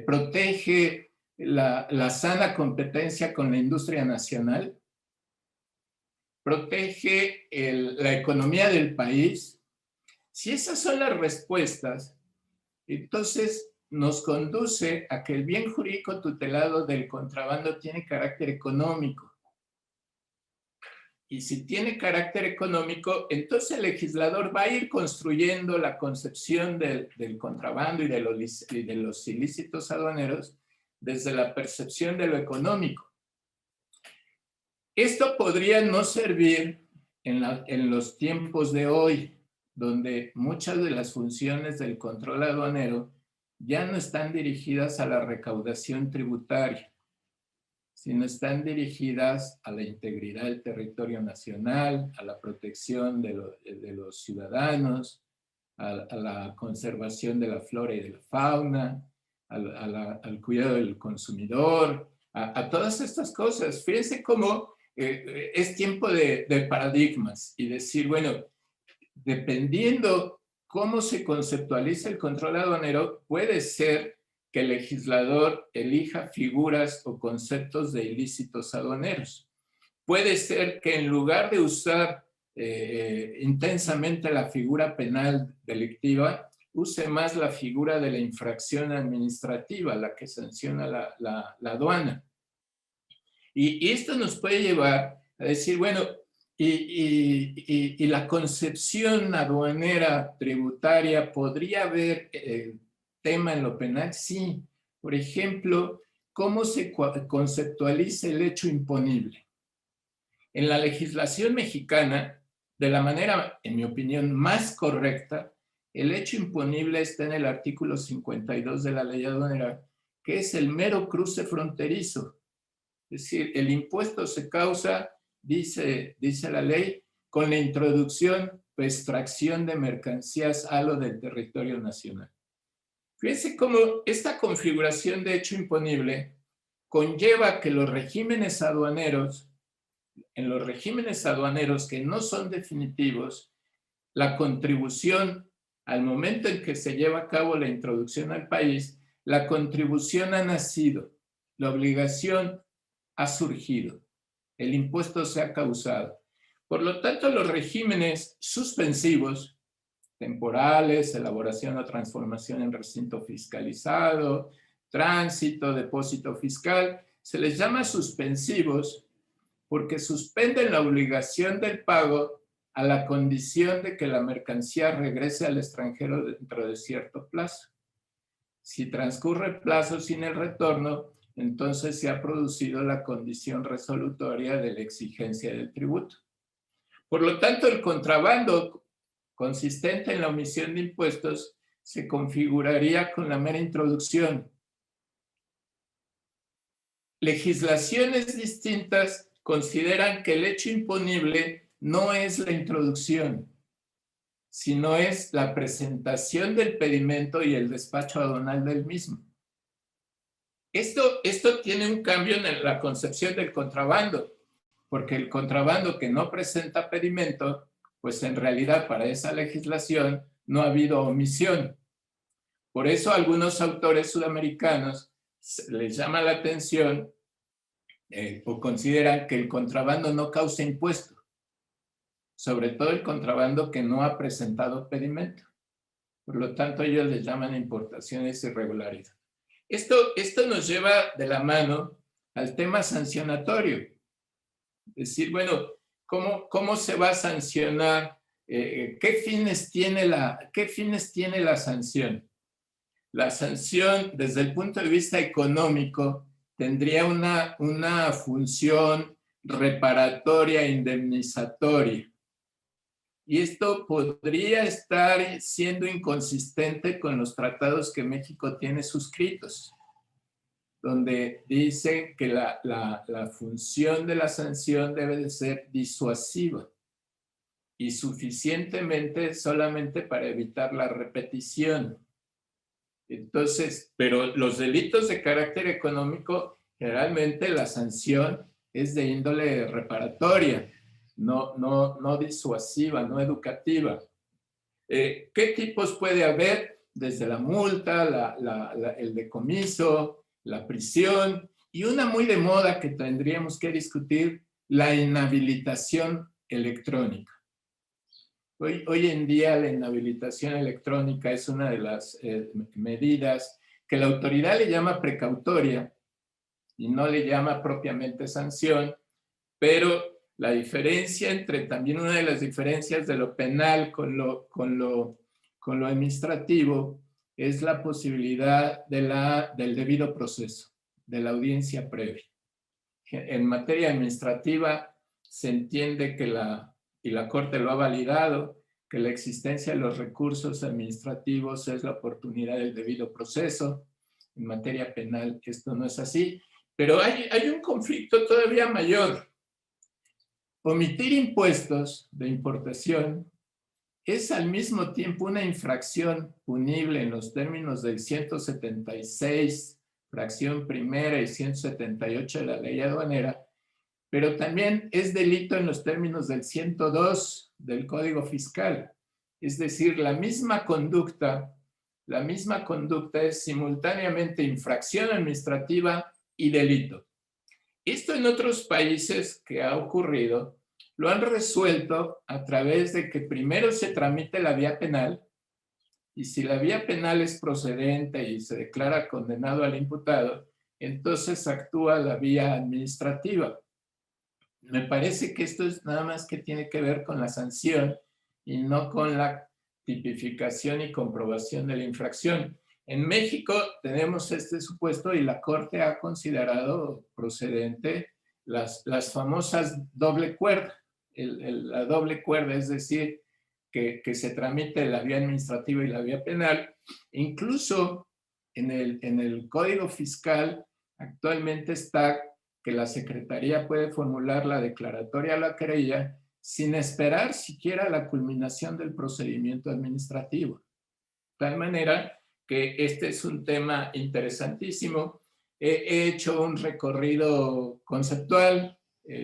protege la sana competencia con la industria nacional, protege la economía del país. Si esas son las respuestas, entonces nos conduce a que el bien jurídico tutelado del contrabando tiene carácter económico. Y si tiene carácter económico, entonces el legislador va a ir construyendo la concepción del contrabando y de los ilícitos aduaneros desde la percepción de lo económico. Esto podría no servir en los tiempos de hoy, donde muchas de las funciones del control aduanero ya no están dirigidas a la recaudación tributaria, sino están dirigidas a la integridad del territorio nacional, a la protección de los ciudadanos, a la conservación de la flora y de la fauna, al cuidado del consumidor, a todas estas cosas. Fíjense cómo es tiempo de paradigmas y decir, bueno, dependiendo cómo se conceptualiza el control aduanero, puede ser que el legislador elija figuras o conceptos de ilícitos aduaneros. Puede ser que en lugar de usar intensamente la figura penal delictiva, use más la figura de la infracción administrativa, la que sanciona la aduana. Y esto nos puede llevar a decir, bueno, y la concepción aduanera tributaria, ¿podría haber tema en lo penal? Sí. Por ejemplo, ¿cómo se conceptualiza el hecho imponible? En la legislación mexicana, de la manera, en mi opinión, más correcta, el hecho imponible está en el artículo 52 de la ley aduanera, que es el mero cruce fronterizo. Es decir, el impuesto se causa, dice la ley, con la introducción o extracción de mercancías a lo del territorio nacional. Fíjense cómo esta configuración de hecho imponible conlleva que los regímenes aduaneros, en los regímenes aduaneros que no son definitivos, la contribución al momento en que se lleva a cabo la introducción al país, la contribución ha nacido, la obligación ha surgido, el impuesto se ha causado. Por lo tanto, los regímenes suspensivos, temporales, elaboración o transformación en recinto fiscalizado, tránsito, depósito fiscal, se les llama suspensivos porque suspenden la obligación del pago a la condición de que la mercancía regrese al extranjero dentro de cierto plazo. Si transcurre el plazo sin el retorno, entonces se ha producido la condición resolutoria de la exigencia del tributo. Por lo tanto, el contrabando consistente en la omisión de impuestos se configuraría con la mera introducción. Legislaciones distintas consideran que el hecho imponible no es la introducción, sino es la presentación del pedimento y el despacho aduanal del mismo. Esto tiene un cambio en la concepción del contrabando, porque el contrabando que no presenta pedimento, pues en realidad para esa legislación no ha habido omisión. Por eso a algunos autores sudamericanos les llama la atención o consideran que el contrabando no causa impuesto, sobre todo el contrabando que no ha presentado pedimento. Por lo tanto, ellos les llaman importaciones irregulares. Esto nos lleva de la mano al tema sancionatorio. Es decir, bueno, ¿cómo se va a sancionar? ¿Qué fines tiene la sanción? La sanción, desde el punto de vista económico, tendría una función reparatoria e indemnizatoria. Y esto podría estar siendo inconsistente con los tratados que México tiene suscritos, donde dice que la función de la sanción debe de ser disuasiva y suficientemente solamente para evitar la repetición. Entonces, pero los delitos de carácter económico, generalmente la sanción es de índole reparatoria, no disuasiva, no educativa. ¿Qué tipos puede haber? Desde la multa, el decomiso, la prisión, y una muy de moda que tendríamos que discutir, la inhabilitación electrónica. Hoy en día la inhabilitación electrónica es una de las medidas que la autoridad le llama precautoria y no le llama propiamente sanción, pero la diferencia también una de las diferencias de lo penal con lo administrativo es la posibilidad del debido proceso, de la audiencia previa. En materia administrativa se entiende que y la Corte lo ha validado, que la existencia de los recursos administrativos es la oportunidad del debido proceso. En materia penal esto no es así, pero hay un conflicto todavía mayor. Omitir impuestos de importación es al mismo tiempo una infracción punible en los términos del 176, fracción primera, y 178 de la ley aduanera, pero también es delito en los términos del 102 del Código Fiscal. Es decir, la misma conducta es simultáneamente infracción administrativa y delito. Esto en otros países que ha ocurrido, lo han resuelto a través de que primero se tramite la vía penal, y si la vía penal es procedente y se declara condenado al imputado, entonces actúa la vía administrativa. Me parece que esto es nada más que tiene que ver con la sanción y no con la tipificación y comprobación de la infracción. En México tenemos este supuesto y la Corte ha considerado procedente las famosas doble cuerda. La doble cuerda, es decir, que se tramite la vía administrativa y la vía penal. Incluso en el Código Fiscal actualmente está que la Secretaría puede formular la declaratoria a la querella sin esperar siquiera la culminación del procedimiento administrativo. De tal manera que este es un tema interesantísimo. He hecho un recorrido conceptual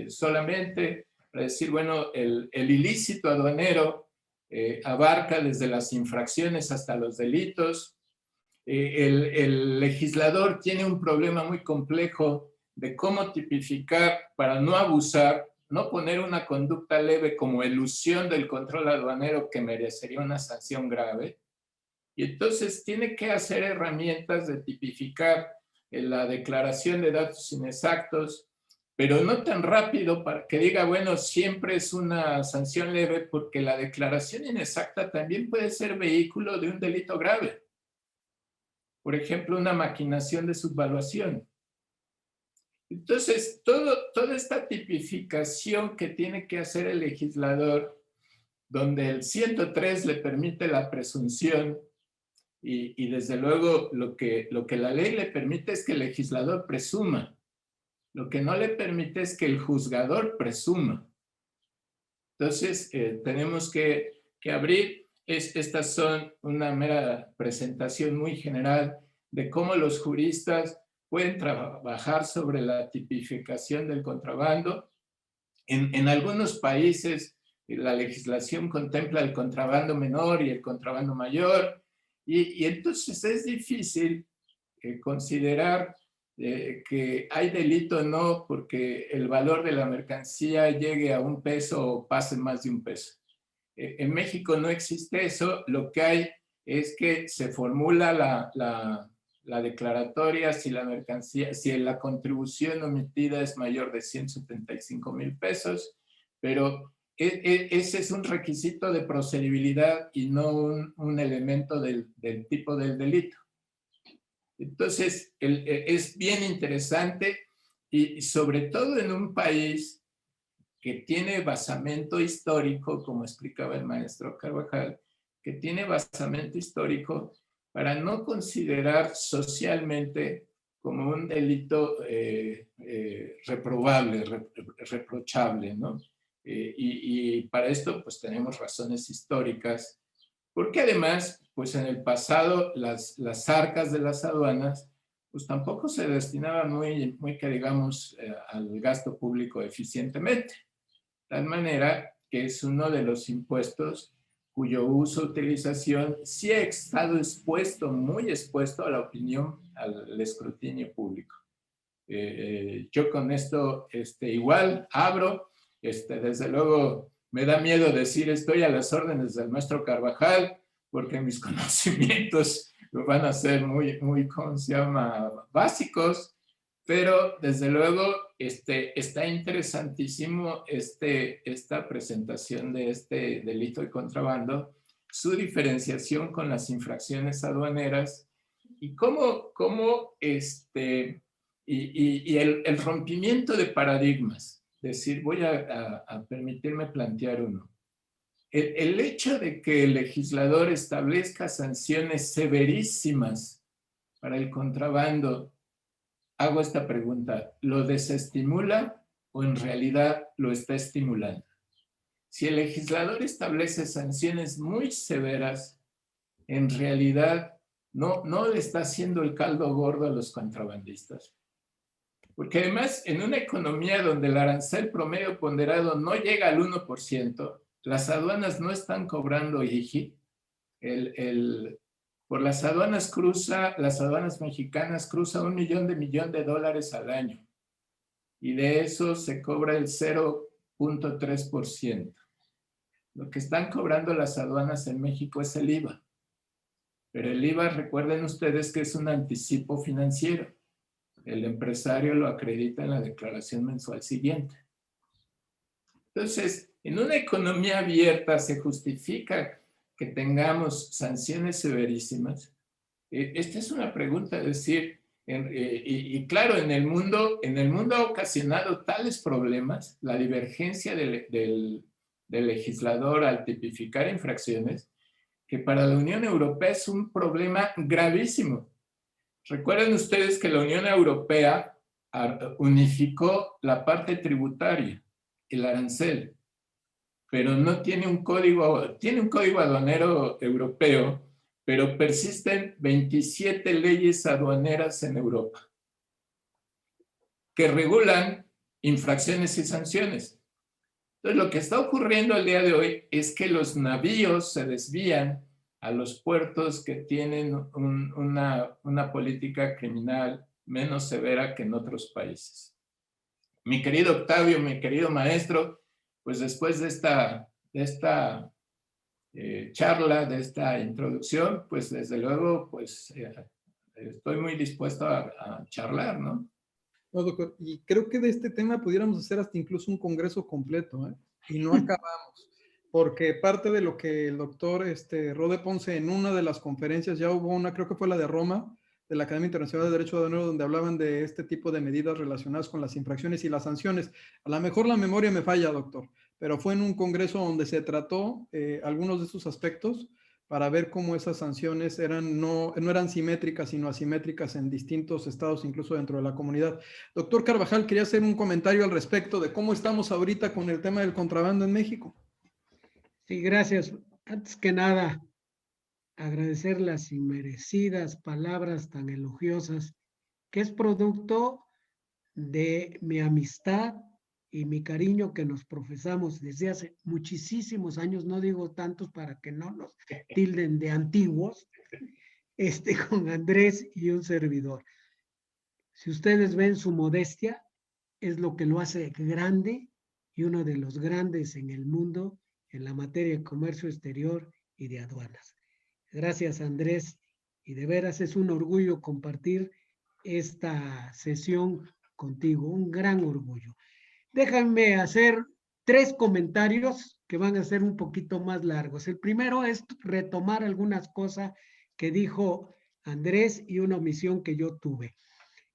solamente para decir, bueno, el ilícito aduanero abarca desde las infracciones hasta los delitos. El legislador tiene un problema muy complejo de cómo tipificar para no abusar, no poner una conducta leve como elusión del control aduanero que merecería una sanción grave. Y entonces tiene que hacer herramientas de tipificar la declaración de datos inexactos, pero no tan rápido para que diga, bueno, siempre es una sanción leve, porque la declaración inexacta también puede ser vehículo de un delito grave. Por ejemplo, una maquinación de subvaluación. Entonces, toda esta tipificación que tiene que hacer el legislador, donde el 103 le permite la presunción, y desde luego lo que la ley le permite es que el legislador presuma. Lo que no le permite es que el juzgador presuma. Entonces, tenemos que abrir. Estas son una mera presentación muy general de cómo los juristas pueden trabajar sobre la tipificación del contrabando. En algunos países la legislación contempla el contrabando menor y el contrabando mayor, y entonces es difícil considerar que hay delito o no porque el valor de la mercancía llegue a $1 o pase más de $1. En México no existe eso. Lo que hay es que se formula la declaratoria si la mercancía, si la contribución omitida es mayor de 175,000 pesos, pero ese es un requisito de procedibilidad y no un elemento del tipo del delito. Entonces, es bien interesante y sobre todo en un país que tiene basamento histórico, como explicaba el maestro Carvajal, que tiene basamento histórico para no considerar socialmente como un delito reprobable, reprochable, ¿no? Y para esto pues tenemos razones históricas, porque además pues en el pasado las arcas de las aduanas pues tampoco se destinaban muy que digamos al gasto público eficientemente, de tal manera que es uno de los impuestos cuyo uso, utilización sí ha estado expuesto, muy expuesto a la opinión, al escrutinio público. Yo con esto igual abro. Desde luego me da miedo decir estoy a las órdenes del maestro Carvajal, porque mis conocimientos van a ser muy, ¿cómo se llama?, básicos, pero desde luego está interesantísimo esta presentación de este delito de contrabando, su diferenciación con las infracciones aduaneras y cómo el rompimiento de paradigmas. Es decir, voy a permitirme plantear uno. El hecho de que el legislador establezca sanciones severísimas para el contrabando, hago esta pregunta, ¿lo desestimula o en realidad lo está estimulando? Si el legislador establece sanciones muy severas, en realidad no le está haciendo el caldo gordo a los contrabandistas. Porque además, en una economía donde el arancel promedio ponderado no llega al 1%, las aduanas no están cobrando IGI. Por las aduanas mexicanas cruza $1 millón de dólares al año. Y de eso se cobra el 0.3%. Lo que están cobrando las aduanas en México es el IVA. Pero el IVA, recuerden ustedes que es un anticipo financiero. El empresario lo acredita en la declaración mensual siguiente. Entonces, en una economía abierta se justifica que tengamos sanciones severísimas. Esta es una pregunta, es decir, y claro, en el mundo ha ocasionado tales problemas, la divergencia del legislador al tipificar infracciones, que para la Unión Europea es un problema gravísimo. Recuerden ustedes que la Unión Europea unificó la parte tributaria, el arancel, pero no tiene un código aduanero europeo, pero persisten 27 leyes aduaneras en Europa que regulan infracciones y sanciones. Entonces, lo que está ocurriendo el día de hoy es que los navíos se desvían a los puertos que tienen una política criminal menos severa que en otros países. Mi querido Octavio, mi querido maestro, pues después de esta charla, de esta introducción, pues desde luego, pues estoy muy dispuesto a charlar, ¿no? No, doctor, y creo que de este tema pudiéramos hacer hasta incluso un congreso completo, ¿eh? Y no acabamos, porque parte de lo que el doctor Rode Ponce en una de las conferencias, ya hubo una, creo que fue la de Roma, de la Academia Internacional de Derecho Aduanero, donde hablaban de este tipo de medidas relacionadas con las infracciones y las sanciones. A lo mejor la memoria me falla, doctor, pero fue en un congreso donde se trató algunos de esos aspectos para ver cómo esas sanciones no eran simétricas, sino asimétricas en distintos estados, incluso dentro de la comunidad. Doctor Carvajal, quería hacer un comentario al respecto de cómo estamos ahorita con el tema del contrabando en México. Sí, gracias. Antes que nada, agradecer las inmerecidas palabras tan elogiosas, que es producto de mi amistad y mi cariño que nos profesamos desde hace muchísimos años, no digo tantos para que no nos tilden de antiguos, con Andrés y un servidor. Si ustedes ven su modestia, es lo que lo hace grande y uno de los grandes en el mundo en la materia de comercio exterior y de aduanas. Gracias, Andrés, y de veras es un orgullo compartir esta sesión contigo, un gran orgullo. Déjenme hacer 3 comentarios que van a ser un poquito más largos. El primero es retomar algunas cosas que dijo Andrés y una omisión que yo tuve.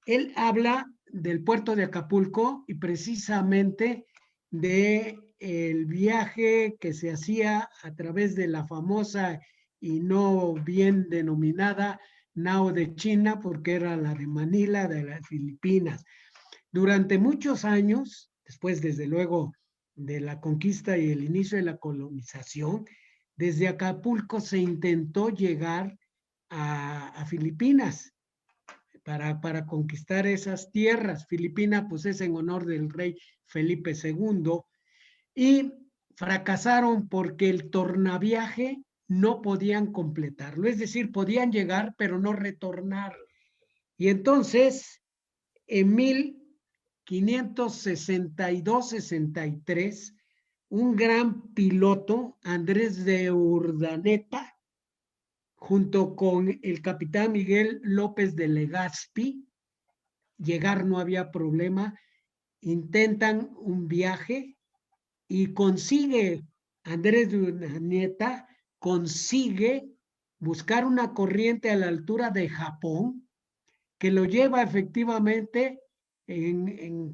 Él habla del puerto de Acapulco y precisamente del viaje que se hacía a través de la famosa y no bien denominada nao de China, porque era la de Manila, de las Filipinas. Durante muchos años, después desde luego de la conquista y el inicio de la colonización, desde Acapulco se intentó llegar a Filipinas para conquistar esas tierras. Filipinas pues es en honor del rey Felipe II y fracasaron porque el tornaviaje no podían completarlo, es decir, podían llegar pero no retornar. Y entonces, en 1562-63, un gran piloto, Andrés de Urdaneta, junto con el capitán Miguel López de Legazpi, llegar no había problema, intentan un viaje y consigue, Andrés de Urdaneta consigue buscar una corriente a la altura de Japón que lo lleva efectivamente,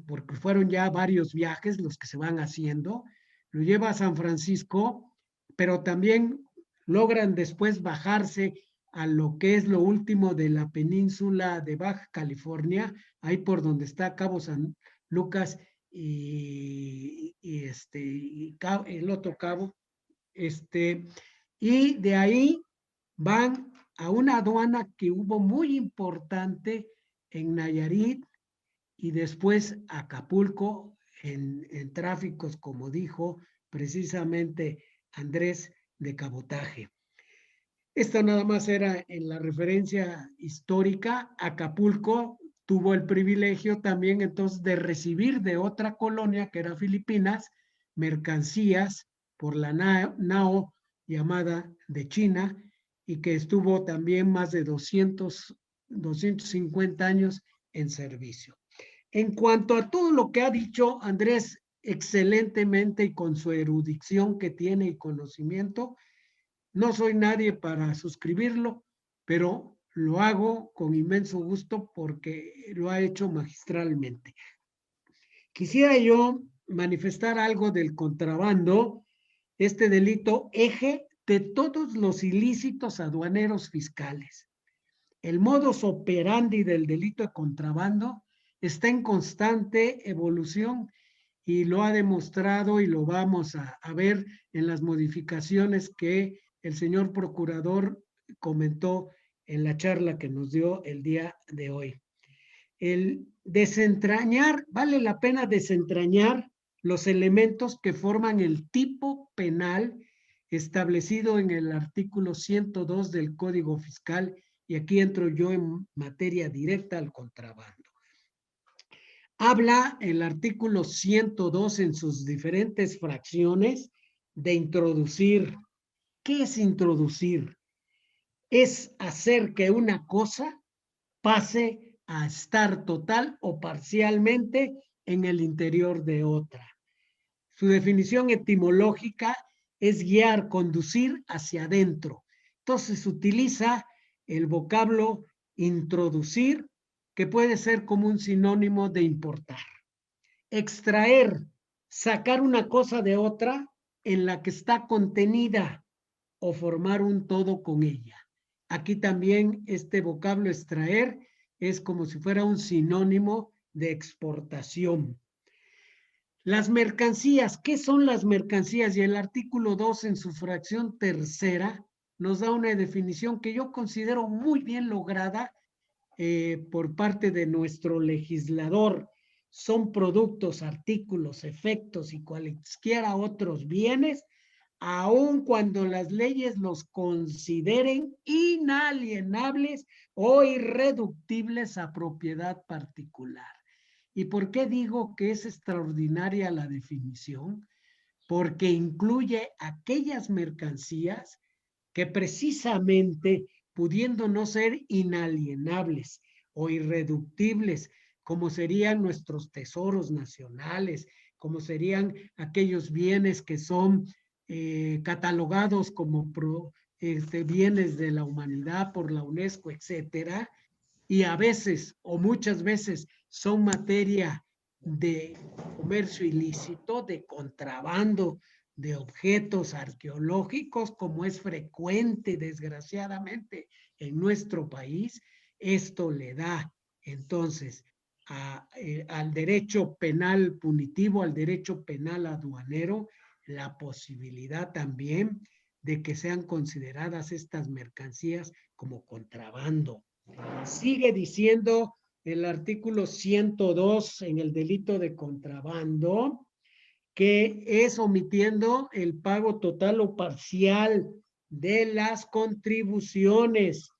porque fueron ya varios viajes los que se van haciendo, lo lleva a San Francisco, pero también logran después bajarse a lo que es lo último de la península de Baja California, ahí por donde está Cabo San Lucas y el otro cabo, y de ahí van a una aduana que hubo muy importante en Nayarit y después Acapulco en tráficos, como dijo, precisamente Andrés de cabotaje. Esto nada más era en la referencia histórica. Acapulco tuvo el privilegio también entonces de recibir de otra colonia que era Filipinas mercancías por la nao llamada de China y que estuvo también más de 250 años en servicio. En cuanto a todo lo que ha dicho Andrés excelentemente y con su erudición que tiene y conocimiento, no soy nadie para suscribirlo, pero lo hago con inmenso gusto porque lo ha hecho magistralmente. Quisiera yo manifestar algo del contrabando, este delito eje de todos los ilícitos aduaneros fiscales. El modus operandi del delito de contrabando está en constante evolución y lo ha demostrado y lo vamos a ver en las modificaciones que el señor procurador comentó en la charla que nos dio el día de hoy. El desentrañar, vale la pena desentrañar los elementos que forman el tipo penal establecido en el artículo 102 del Código Fiscal, y aquí entro yo en materia directa al contrabando. Habla el artículo 102 en sus diferentes fracciones de introducir. ¿Qué es introducir? Es hacer que una cosa pase a estar total o parcialmente en el interior de otra. Su definición etimológica es guiar, conducir hacia adentro. Entonces utiliza el vocablo introducir, que puede ser como un sinónimo de importar. Extraer, sacar una cosa de otra en la que está contenida o formar un todo con ella. Aquí también este vocablo extraer es como si fuera un sinónimo de exportación. Las mercancías, ¿qué son las mercancías? Y el artículo 2 en su fracción tercera nos da una definición que yo considero muy bien lograda por parte de nuestro legislador. Son productos, artículos, efectos y cualesquiera otros bienes, aun cuando las leyes los consideren inalienables o irreductibles a propiedad particular. ¿Y por qué digo que es extraordinaria la definición? Porque incluye aquellas mercancías que precisamente, pudiendo no ser inalienables o irreductibles, como serían nuestros tesoros nacionales, como serían aquellos bienes que son catalogados como bienes de la humanidad por la UNESCO, etcétera, y a veces o muchas veces son materia de comercio ilícito, de contrabando de objetos arqueológicos, como es frecuente, desgraciadamente, en nuestro país. Esto le da entonces al derecho penal punitivo, al derecho penal aduanero, la posibilidad también de que sean consideradas estas mercancías como contrabando. Sigue diciendo el artículo 102 en el delito de contrabando, que es omitiendo el pago total o parcial de las contribuciones.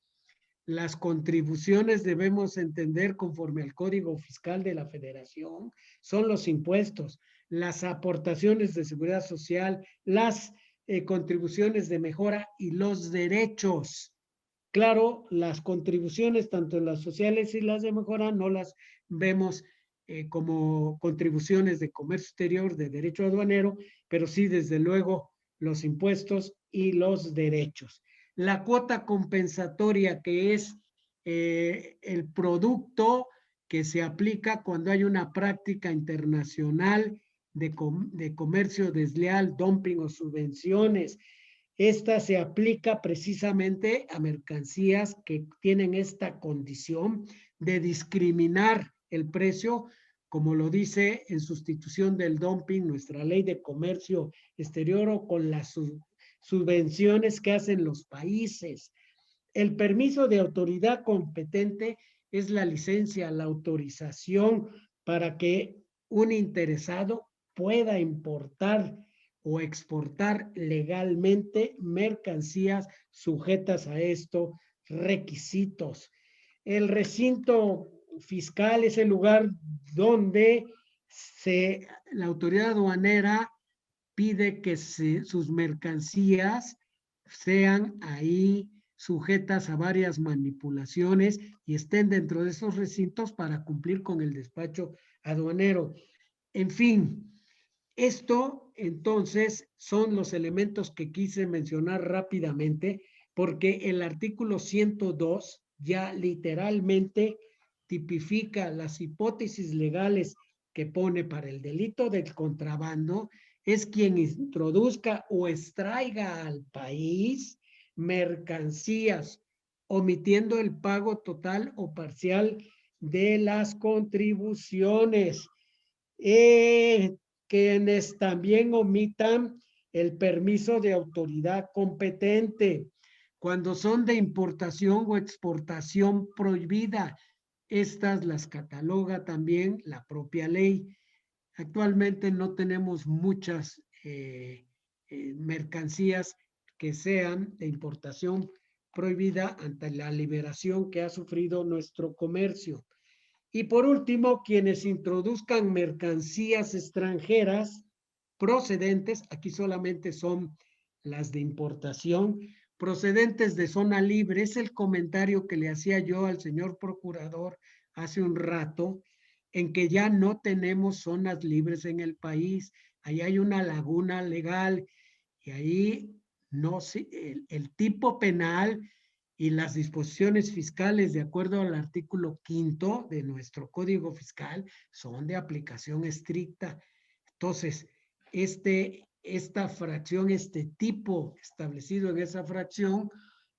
Las contribuciones debemos entender conforme al Código Fiscal de la Federación, son los impuestos, las aportaciones de seguridad social, las contribuciones de mejora y los derechos. Claro, las contribuciones, tanto las sociales y las de mejora, no las vemos como contribuciones de comercio exterior, de derecho aduanero, pero sí, desde luego, los impuestos y los derechos. La cuota compensatoria, que es el producto que se aplica cuando hay una práctica internacional de comercio desleal, dumping o subvenciones. Esta se aplica precisamente a mercancías que tienen esta condición de discriminar el precio, como lo dice en sustitución del dumping nuestra ley de comercio exterior o con las subvenciones que hacen los países. El permiso de autoridad competente es la licencia, la autorización para que un interesado pueda importar o exportar legalmente mercancías sujetas a estos requisitos. El recinto fiscal es el lugar donde la autoridad aduanera pide que sus mercancías sean ahí sujetas a varias manipulaciones y estén dentro de esos recintos para cumplir con el despacho aduanero. En fin, esto entonces son los elementos que quise mencionar rápidamente porque el artículo 102 ya literalmente tipifica las hipótesis legales que pone para el delito del contrabando. Es quien introduzca o extraiga al país mercancías omitiendo el pago total o parcial de las contribuciones. Quienes también omitan el permiso de autoridad competente cuando son de importación o exportación prohibida. Estas las cataloga también la propia ley. Actualmente no tenemos muchas mercancías que sean de importación prohibida ante la liberación que ha sufrido nuestro comercio. Y por último, quienes introduzcan mercancías extranjeras procedentes, aquí solamente son las de importación, procedentes de zona libre. Es el comentario que le hacía yo al señor procurador hace un rato, en que ya no tenemos zonas libres en el país. Ahí hay una laguna legal y ahí no el tipo penal y las disposiciones fiscales de acuerdo al artículo 5 de nuestro Código Fiscal son de aplicación estricta. Entonces, esta fracción, este tipo establecido en esa fracción,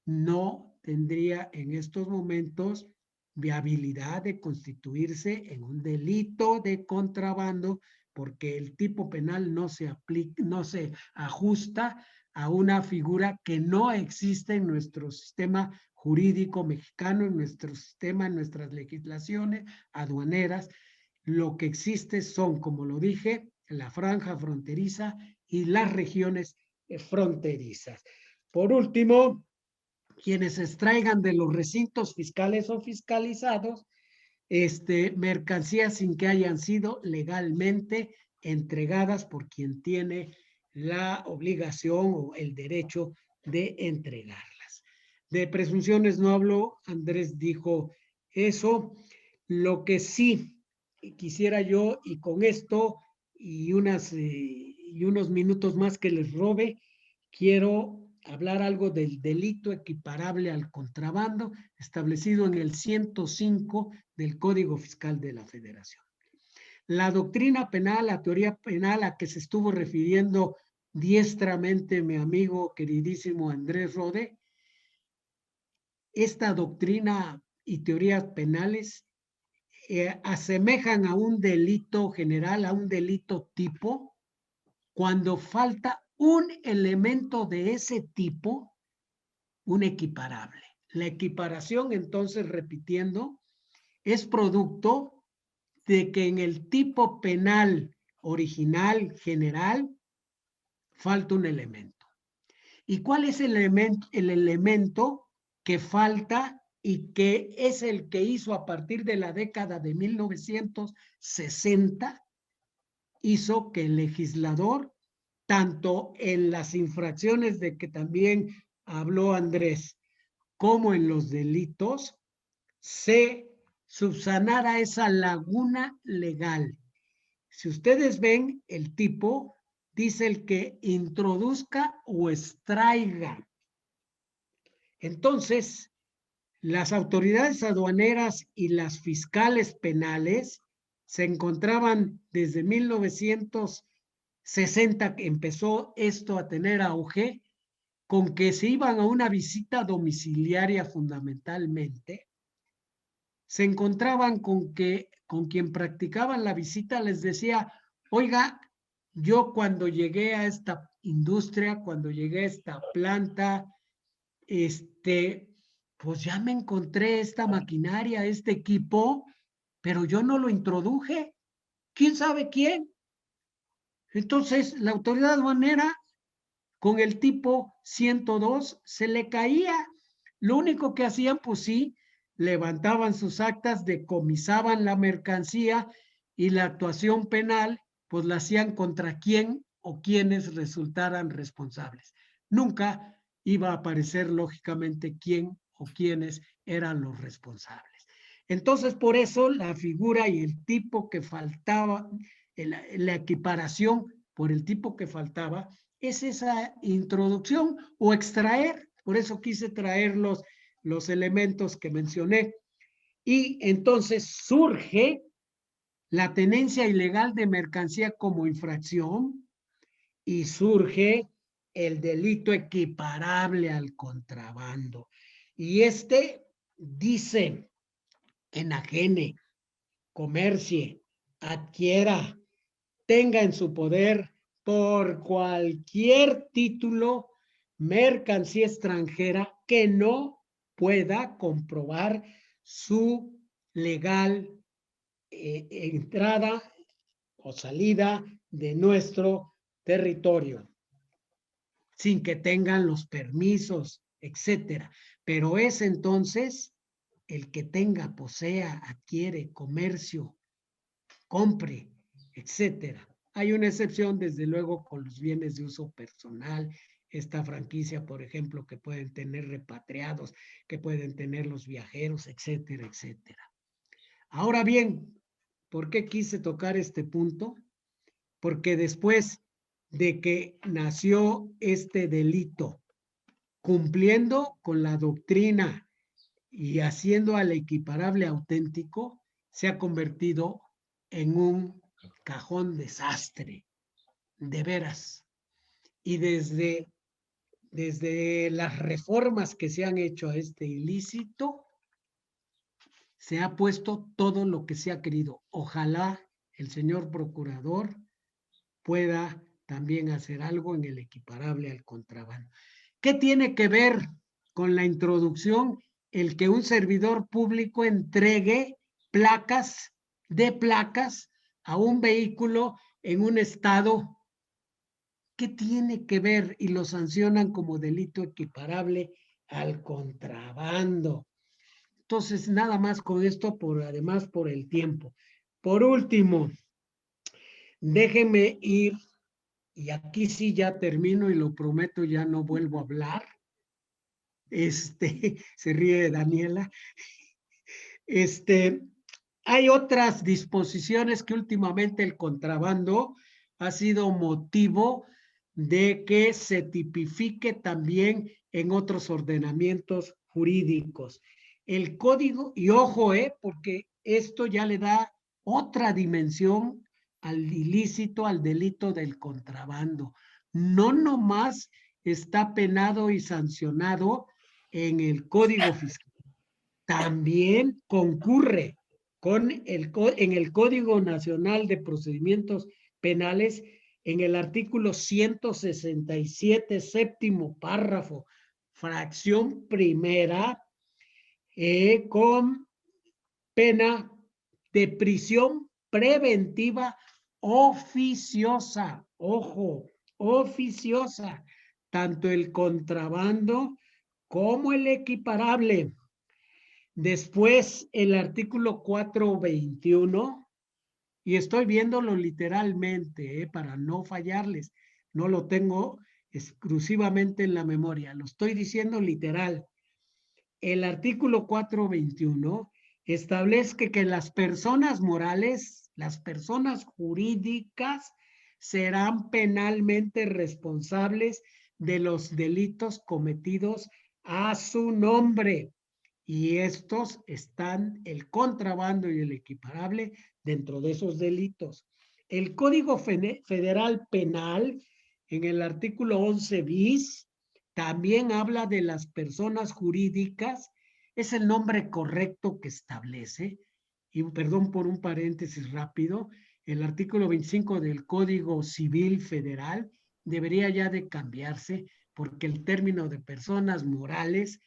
no tendría en estos momentos viabilidad de constituirse en un delito de contrabando porque el tipo penal no se aplica, no se ajusta a una figura que no existe en nuestro sistema jurídico mexicano, en nuestro sistema, en nuestras legislaciones aduaneras. Lo que existe son, como lo dije, la franja fronteriza y las regiones fronterizas. Por último, quienes extraigan de los recintos fiscales o fiscalizados mercancías sin que hayan sido legalmente entregadas por quien tiene la obligación o el derecho de entregarlas. De presunciones no habló, Andrés dijo eso. Lo que sí quisiera yo, y con esto y unos minutos más que les robe, quiero hablar algo del delito equiparable al contrabando establecido en el 105 del Código Fiscal de la Federación. La doctrina penal, la teoría penal a que se estuvo refiriendo diestramente mi amigo queridísimo Andrés Rode, esta doctrina y teorías penales asemejan a un delito general, a un delito tipo, cuando falta un elemento de ese tipo, un equiparable. La equiparación, entonces, repitiendo, es producto de que en el tipo penal original, general, falta un elemento. ¿Y cuál es el elemento que falta y que es el que hizo a partir de la década de 1960? Hizo que el legislador, tanto en las infracciones de que también habló Andrés, como en los delitos, se subsanara esa laguna legal. Si ustedes ven el tipo, dice el que introduzca o extraiga. Entonces, las autoridades aduaneras y las fiscales penales se encontraban desde 1960, que empezó esto a tener auge, con que se iban a una visita domiciliaria fundamentalmente, se encontraban con que con quien practicaban la visita les decía, oiga, yo cuando llegué a esta industria, cuando llegué a esta planta, pues ya me encontré esta maquinaria, este equipo, pero yo no lo introduje. ¿Quién sabe quién? Entonces, la autoridad aduanera con el tipo 102 se le caía. Lo único que hacían, pues sí, levantaban sus actas, decomisaban la mercancía y la actuación penal, pues la hacían contra quien o quienes resultaran responsables. Nunca iba a aparecer lógicamente quién o quiénes eran los responsables. Entonces, por eso la figura y el tipo que faltaba, la equiparación por el tipo que faltaba, es esa introducción o extraer. Por eso quise traer los elementos que mencioné. Y entonces surge la tenencia ilegal de mercancía como infracción y surge el delito equiparable al contrabando. Y dice: enajene, comercie, adquiera, tenga en su poder por cualquier título mercancía extranjera que no pueda comprobar su legal entrada o salida de nuestro territorio, sin que tengan los permisos, etcétera. Pero es entonces el que tenga, posea, adquiere, comercio, compre, etcétera. Hay una excepción, desde luego, con los bienes de uso personal, esta franquicia, por ejemplo, que pueden tener repatriados, que pueden tener los viajeros, etcétera, etcétera. Ahora bien, ¿por qué quise tocar este punto? Porque después de que nació este delito, cumpliendo con la doctrina y haciendo al equiparable auténtico, se ha convertido en un cajón desastre, de veras. Y desde las reformas que se han hecho a este ilícito, se ha puesto todo lo que se ha querido. Ojalá el señor procurador pueda también hacer algo en el equiparable al contrabando. ¿Qué tiene que ver con la introducción el que un servidor público entregue placas a un vehículo en un estado? ¿Qué tiene que ver? Y lo sancionan como delito equiparable al contrabando. Entonces, nada más con esto, además por el tiempo. Por último, déjenme ir, y aquí sí ya termino y lo prometo, ya no vuelvo a hablar. Se ríe Daniela. Hay otras disposiciones que últimamente el contrabando ha sido motivo de que se tipifique también en otros ordenamientos jurídicos. El código, y ojo, porque esto ya le da otra dimensión al ilícito, al delito del contrabando. No nomás está penado y sancionado en el Código Fiscal, también concurre en el Código Nacional de Procedimientos Penales, en el artículo 167, séptimo párrafo, fracción primera, con pena de prisión preventiva oficiosa. Ojo, oficiosa. Tanto el contrabando como el equiparable. Después, el artículo 421, y estoy viéndolo literalmente, para no fallarles, no lo tengo exclusivamente en la memoria, lo estoy diciendo literal. El artículo 421 establece que las personas morales, las personas jurídicas, serán penalmente responsables de los delitos cometidos a su nombre. Y estos están, el contrabando y el equiparable, dentro de esos delitos. El Código Federal Penal, en el artículo 11 bis, también habla de las personas jurídicas. Es el nombre correcto que establece. Y perdón por un paréntesis rápido, el artículo 25 del Código Civil Federal debería ya de cambiarse, porque el término de personas morales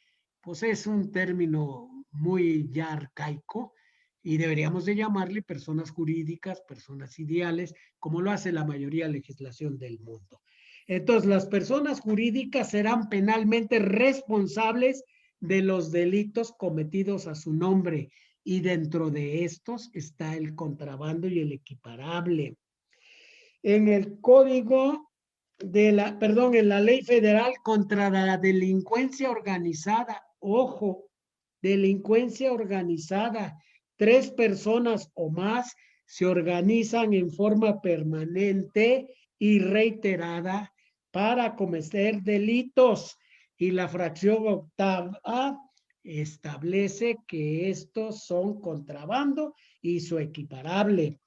pues es un término muy ya arcaico, y deberíamos de llamarle personas jurídicas, personas ideales, como lo hace la mayoría de legislación del mundo. Entonces, las personas jurídicas serán penalmente responsables de los delitos cometidos a su nombre, y dentro de estos está el contrabando y el equiparable. En el código en la ley federal contra la delincuencia organizada, ojo, delincuencia organizada, 3 personas o más se organizan en forma permanente y reiterada para cometer delitos, y la fracción octava establece que estos son contrabando y su equiparable.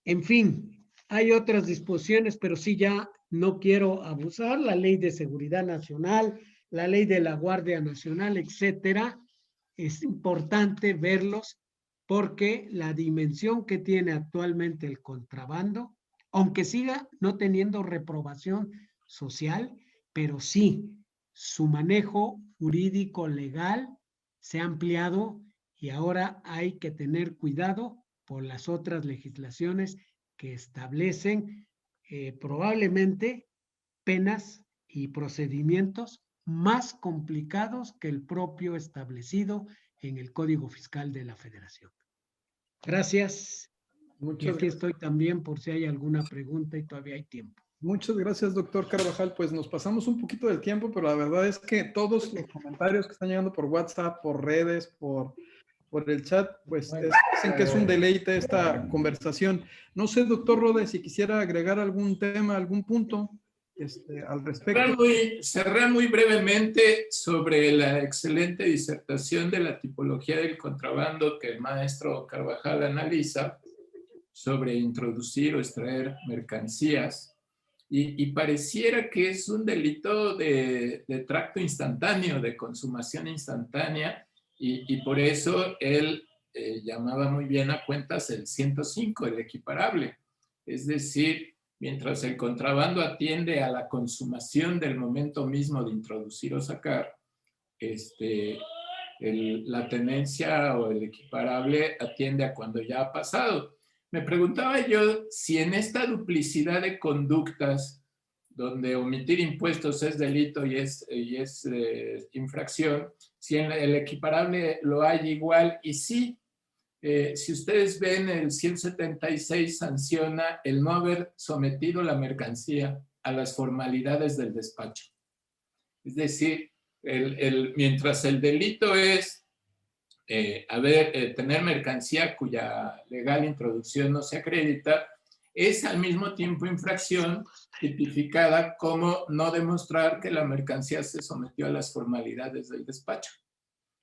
En fin, hay otras disposiciones, pero sí, ya no quiero abusar. La Ley de Seguridad Nacional, la Ley de la Guardia Nacional, etcétera. Es importante verlos porque la dimensión que tiene actualmente el contrabando, aunque siga no teniendo reprobación social, pero sí su manejo jurídico legal se ha ampliado, y ahora hay que tener cuidado por las otras legislaciones que establecen probablemente penas y procedimientos más complicados que el propio establecido en el Código Fiscal de la Federación. Gracias. Y aquí estoy también por si hay alguna pregunta y todavía hay tiempo. Muchas gracias, doctor Carvajal. Pues nos pasamos un poquito del tiempo, pero la verdad es que todos los comentarios que están llegando por WhatsApp, por redes, por el chat, pues dicen que es un deleite esta conversación. No sé, doctor Rode, si quisiera agregar algún tema, algún punto al respecto. Cerré muy brevemente sobre la excelente disertación de la tipología del contrabando que el maestro Carvajal analiza sobre introducir o extraer mercancías. Y pareciera que es un delito de tracto instantáneo, de consumación instantánea, y por eso él llamaba muy bien a cuentas el 105, el equiparable. Es decir, mientras el contrabando atiende a la consumación del momento mismo de introducir o sacar, la tenencia o el equiparable atiende a cuando ya ha pasado. Me preguntaba yo si en esta duplicidad de conductas, donde omitir impuestos es delito y es infracción, si en el equiparable lo hay igual. Y sí, si ustedes ven, el 176 sanciona el no haber sometido la mercancía a las formalidades del despacho. Es decir, mientras el delito es tener mercancía cuya legal introducción no se acredita, es al mismo tiempo infracción tipificada como no demostrar que la mercancía se sometió a las formalidades del despacho.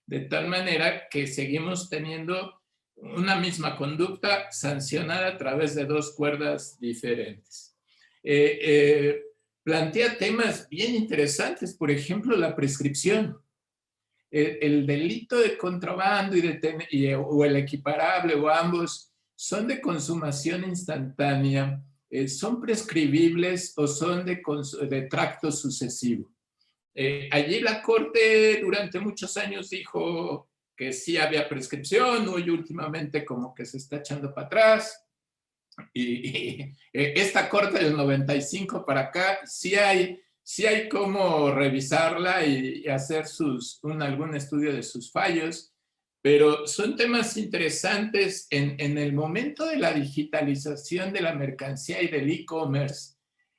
De tal manera que seguimos teniendo una misma conducta sancionada a través de 2 cuerdas diferentes. Plantea temas bien interesantes, por ejemplo, la prescripción. El delito de contrabando o el equiparable o ambos son de consumación instantánea, son prescribibles o son de tracto sucesivo. Allí la Corte durante muchos años dijo que sí había prescripción, hoy últimamente como que se está echando para atrás. Y esta Corte del 95 para acá sí hay cómo revisarla y hacer algún estudio de sus fallos, pero son temas interesantes. En el momento de la digitalización de la mercancía y del e-commerce,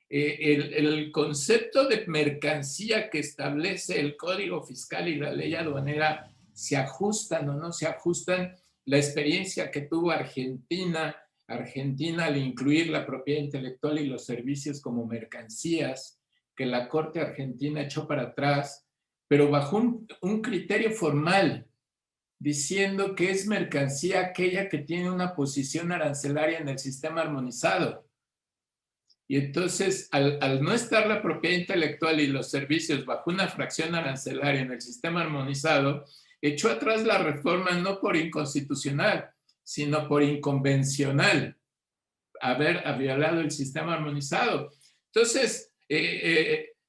el concepto de mercancía que establece el Código Fiscal y la ley aduanera se ajustan o no se ajustan. La experiencia que tuvo Argentina al incluir la propiedad intelectual y los servicios como mercancías, que la Corte Argentina echó para atrás, pero bajo un criterio formal, diciendo que es mercancía aquella que tiene una posición arancelaria en el sistema armonizado. Y entonces, al no estar la propiedad intelectual y los servicios bajo una fracción arancelaria en el sistema armonizado, echó atrás la reforma no por inconstitucional, sino por inconvencional, haber violado el sistema armonizado. Entonces,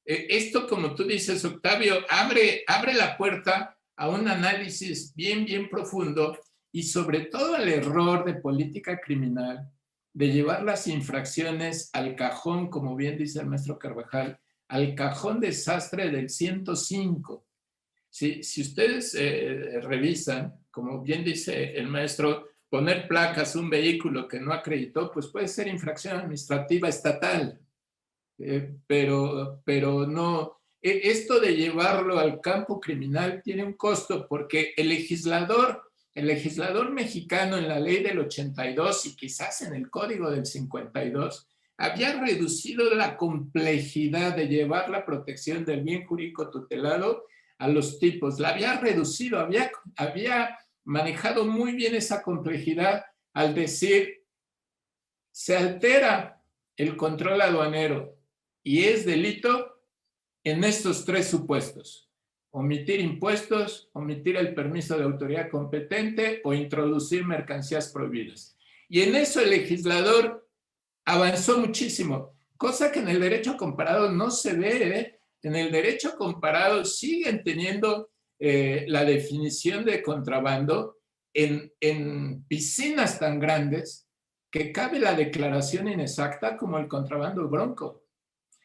esto, como tú dices, Octavio, abre la puerta a un análisis bien profundo y sobre todo el error de política criminal de llevar las infracciones al cajón, como bien dice el maestro Carvajal, al cajón desastre del 105. Si ustedes revisan, como bien dice el maestro, poner placas a un vehículo que no acreditó, pues puede ser infracción administrativa estatal, pero no. Esto de llevarlo al campo criminal tiene un costo porque el legislador mexicano en la ley del 82 y quizás en el código del 52 había reducido la complejidad de llevar la protección del bien jurídico tutelado a los tipos. La había reducido, había manejado muy bien esa complejidad al decir, se altera el control aduanero y es delito en estos tres supuestos: omitir impuestos, omitir el permiso de autoridad competente o introducir mercancías prohibidas. Y en eso el legislador avanzó muchísimo, cosa que en el derecho comparado no se ve. En el derecho comparado siguen teniendo la definición de contrabando en piscinas tan grandes que cabe la declaración inexacta como el contrabando bronco.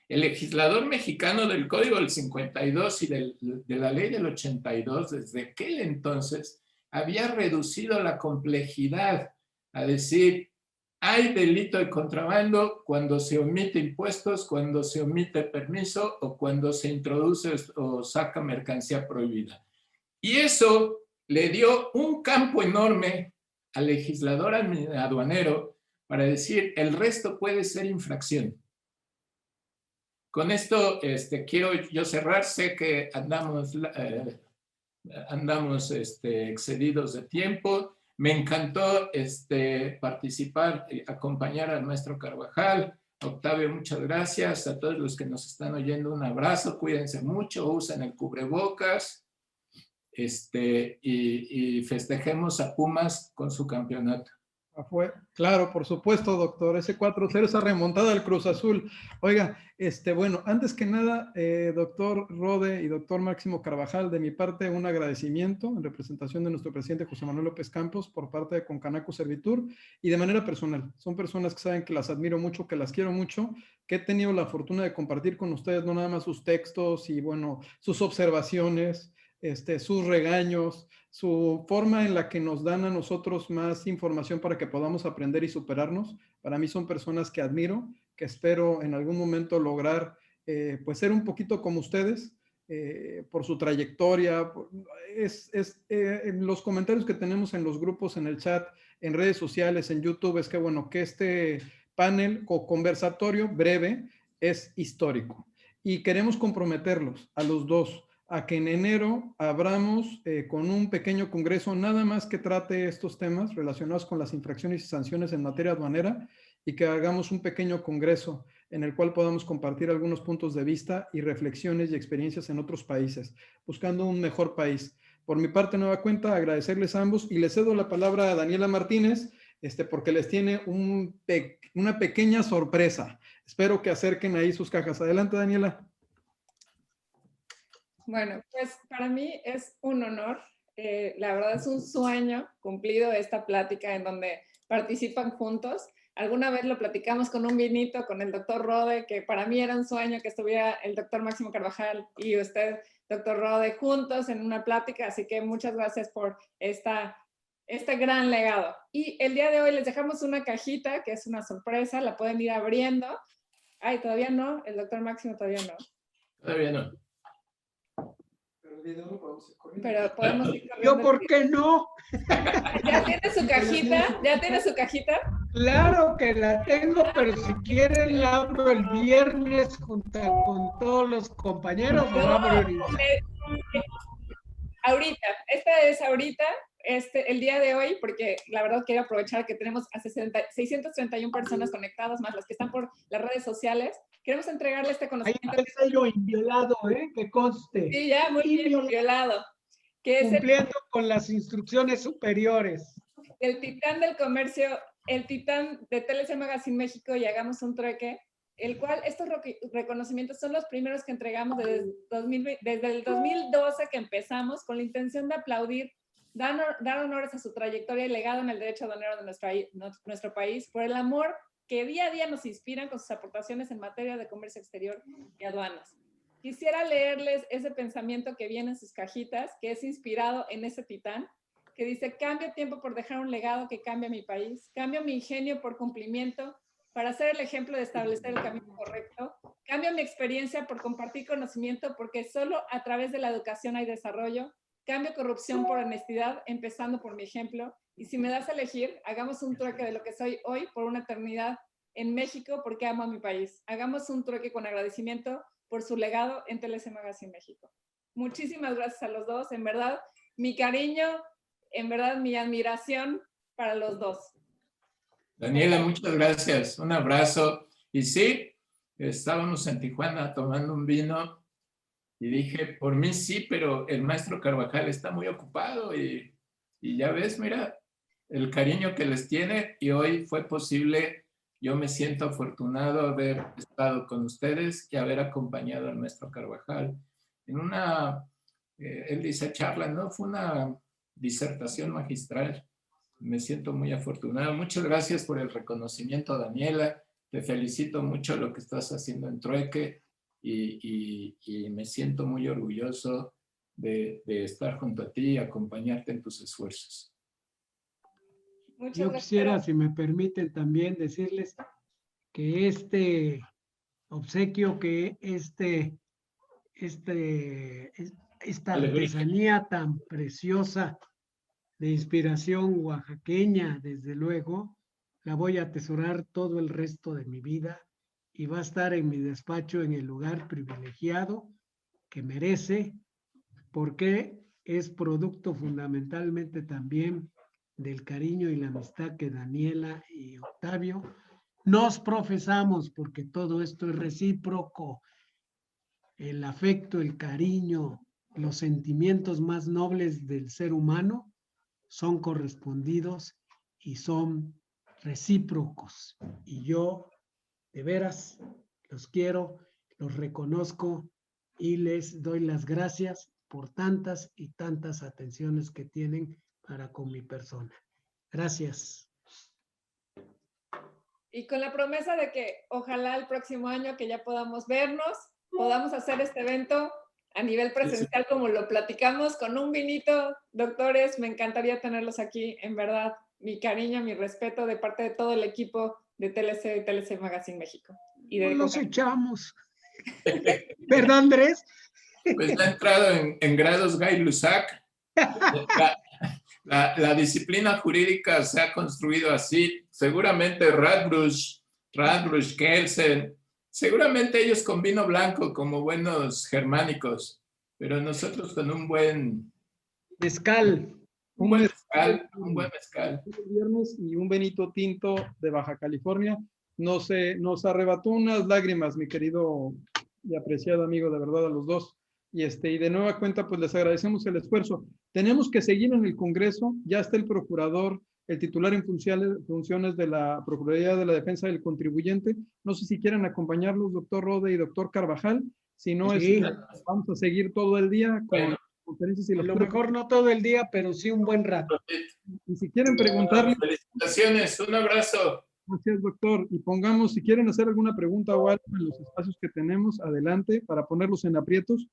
El legislador mexicano del Código del 52 y de la Ley del 82, desde aquel entonces, había reducido la complejidad a decir, hay delito de contrabando cuando se omite impuestos, cuando se omite permiso o cuando se introduce o saca mercancía prohibida. Y eso le dio un campo enorme al legislador aduanero para decir, el resto puede ser infracción. Con esto quiero yo cerrar. Sé que andamos excedidos de tiempo. Me encantó participar, acompañar al maestro Carvajal. Octavio, muchas gracias. A todos los que nos están oyendo, un abrazo. Cuídense mucho, usen el cubrebocas y festejemos a Pumas con su campeonato. Claro, por supuesto, doctor. Ese 4-0, esa remontada al Cruz Azul. Oiga, bueno, antes que nada, doctor Rode y doctor Máximo Carvajal, de mi parte, un agradecimiento en representación de nuestro presidente José Manuel López Campos por parte de Concanaco Servitur y de manera personal. Son personas que saben que las admiro mucho, que las quiero mucho, que he tenido la fortuna de compartir con ustedes no nada más sus textos y, bueno, sus observaciones, sus regaños, su forma en la que nos dan a nosotros más información para que podamos aprender y superarnos. Para mí son personas que admiro, que espero en algún momento lograr pues ser un poquito como ustedes, por su trayectoria. En los comentarios que tenemos en los grupos, en el chat, en redes sociales, en YouTube, es que bueno, que este panel o conversatorio breve es histórico y queremos comprometerlos a los dos a que en enero abramos con un pequeño congreso nada más que trate estos temas relacionados con las infracciones y sanciones en materia aduanera y que hagamos un pequeño congreso en el cual podamos compartir algunos puntos de vista y reflexiones y experiencias en otros países, buscando un mejor país. Por mi parte, nueva cuenta, agradecerles a ambos y les cedo la palabra a Daniela Martínez, porque les tiene una pequeña sorpresa. Espero que acerquen ahí sus cajas. Adelante, Daniela. Bueno, pues para mí es un honor. La verdad es un sueño cumplido esta plática en donde participan juntos. Alguna vez lo platicamos con un vinito con el doctor Rode, que para mí era un sueño que estuviera el doctor Máximo Carvajal y usted, doctor Rode, juntos en una plática. Así que muchas gracias por este gran legado. Y el día de hoy les dejamos una cajita que es una sorpresa, la pueden ir abriendo. Ay, todavía no, el doctor Máximo todavía no. Todavía no. Pero podemos ir corriendo. ¿Yo por qué no? ¿Ya tiene su cajita? ¿Ya tiene su cajita? Claro que la tengo, pero si quieren la abro el viernes junto con todos los compañeros. No, ahorita, esta es ahorita, el día de hoy, porque la verdad quiero aprovechar que tenemos a 631 personas conectadas, más las que están por las redes sociales. Queremos entregarle este conocimiento. Ahí está el sello inviolado, que conste. Sí, ya, muy bien, inviolado. Que es cumpliendo con las instrucciones superiores. El titán del comercio, el titán de TLC Magazine México y Hagamos un Trueque, el cual estos reconocimientos son los primeros que entregamos desde el 2012 que empezamos con la intención de aplaudir dar honores a su trayectoria y legado en el derecho aduanero de nuestro país, por el amor que día a día nos inspiran con sus aportaciones en materia de comercio exterior y aduanas. Quisiera leerles ese pensamiento que viene en sus cajitas, que es inspirado en ese titán, que dice: cambio tiempo por dejar un legado que cambia mi país, cambio mi ingenio por cumplimiento, para ser el ejemplo de establecer el camino correcto, cambio mi experiencia por compartir conocimiento, porque solo a través de la educación hay desarrollo, cambio corrupción por honestidad, empezando por mi ejemplo, y si me das a elegir, hagamos un trueque de lo que soy hoy por una eternidad en México, porque amo a mi país. Hagamos un trueque con agradecimiento por su legado en TLC Magazine México. Muchísimas gracias a los dos, en verdad, mi cariño, en verdad, mi admiración para los dos. Daniela, muchas gracias. Un abrazo. Y sí, estábamos en Tijuana tomando un vino y dije, por mí sí, pero el maestro Carvajal está muy ocupado y ya ves, mira, el cariño que les tiene, y hoy fue posible. Yo me siento afortunado de haber estado con ustedes y haber acompañado al maestro Carvajal en una, él dice charla, ¿no? Fue una disertación magistral. Me siento muy afortunado. Muchas gracias por el reconocimiento, Daniela. Te felicito mucho lo que estás haciendo en Trueque y me siento muy orgulloso de estar junto a ti y acompañarte en tus esfuerzos. Yo quisiera, si me permiten, también decirles que este obsequio, que esta artesanía tan preciosa de inspiración oaxaqueña, desde luego, la voy a atesorar todo el resto de mi vida y va a estar en mi despacho en el lugar privilegiado que merece, porque es producto fundamentalmente también del cariño y la amistad que Daniela y Octavio nos profesamos, porque todo esto es recíproco. El afecto, el cariño, los sentimientos más nobles del ser humano son correspondidos y son recíprocos. Y yo, de veras, los quiero, los reconozco y les doy las gracias por tantas y tantas atenciones que tienen para con mi persona. Gracias. Y con la promesa de que ojalá el próximo año que ya podamos vernos, podamos hacer este evento a nivel presencial, como lo platicamos, con un vinito. Doctores, me encantaría tenerlos aquí, en verdad. Mi cariño, mi respeto de parte de todo el equipo de TLC y TLC Magazine México. Y de los echamos. ¿Verdad, Andrés? Pues ha entrado en grados Gay-Lussac. La disciplina jurídica se ha construido así. Seguramente Radbruch, Kelsen, seguramente ellos con vino blanco como buenos germánicos, pero nosotros con un buen mezcal. Un buen mezcal. El viernes y un Benito Tinto de Baja California. Nos arrebató unas lágrimas, mi querido y apreciado amigo, de verdad, a los dos. Y de nueva cuenta, pues les agradecemos el esfuerzo. Tenemos que seguir en el Congreso. Ya está el procurador, el titular en funciones de la Procuraduría de la Defensa del Contribuyente. No sé si quieren acompañarlos, doctor Rode y doctor Carvajal. Si no, sí, vamos a seguir todo el día con conferencias y a lo mejor no todo el día, pero sí un buen rato. Y si quieren preguntarle... Felicitaciones, un abrazo. Gracias, doctor. Y pongamos, si quieren hacer alguna pregunta o algo en los espacios que tenemos, adelante, para ponerlos en aprietos.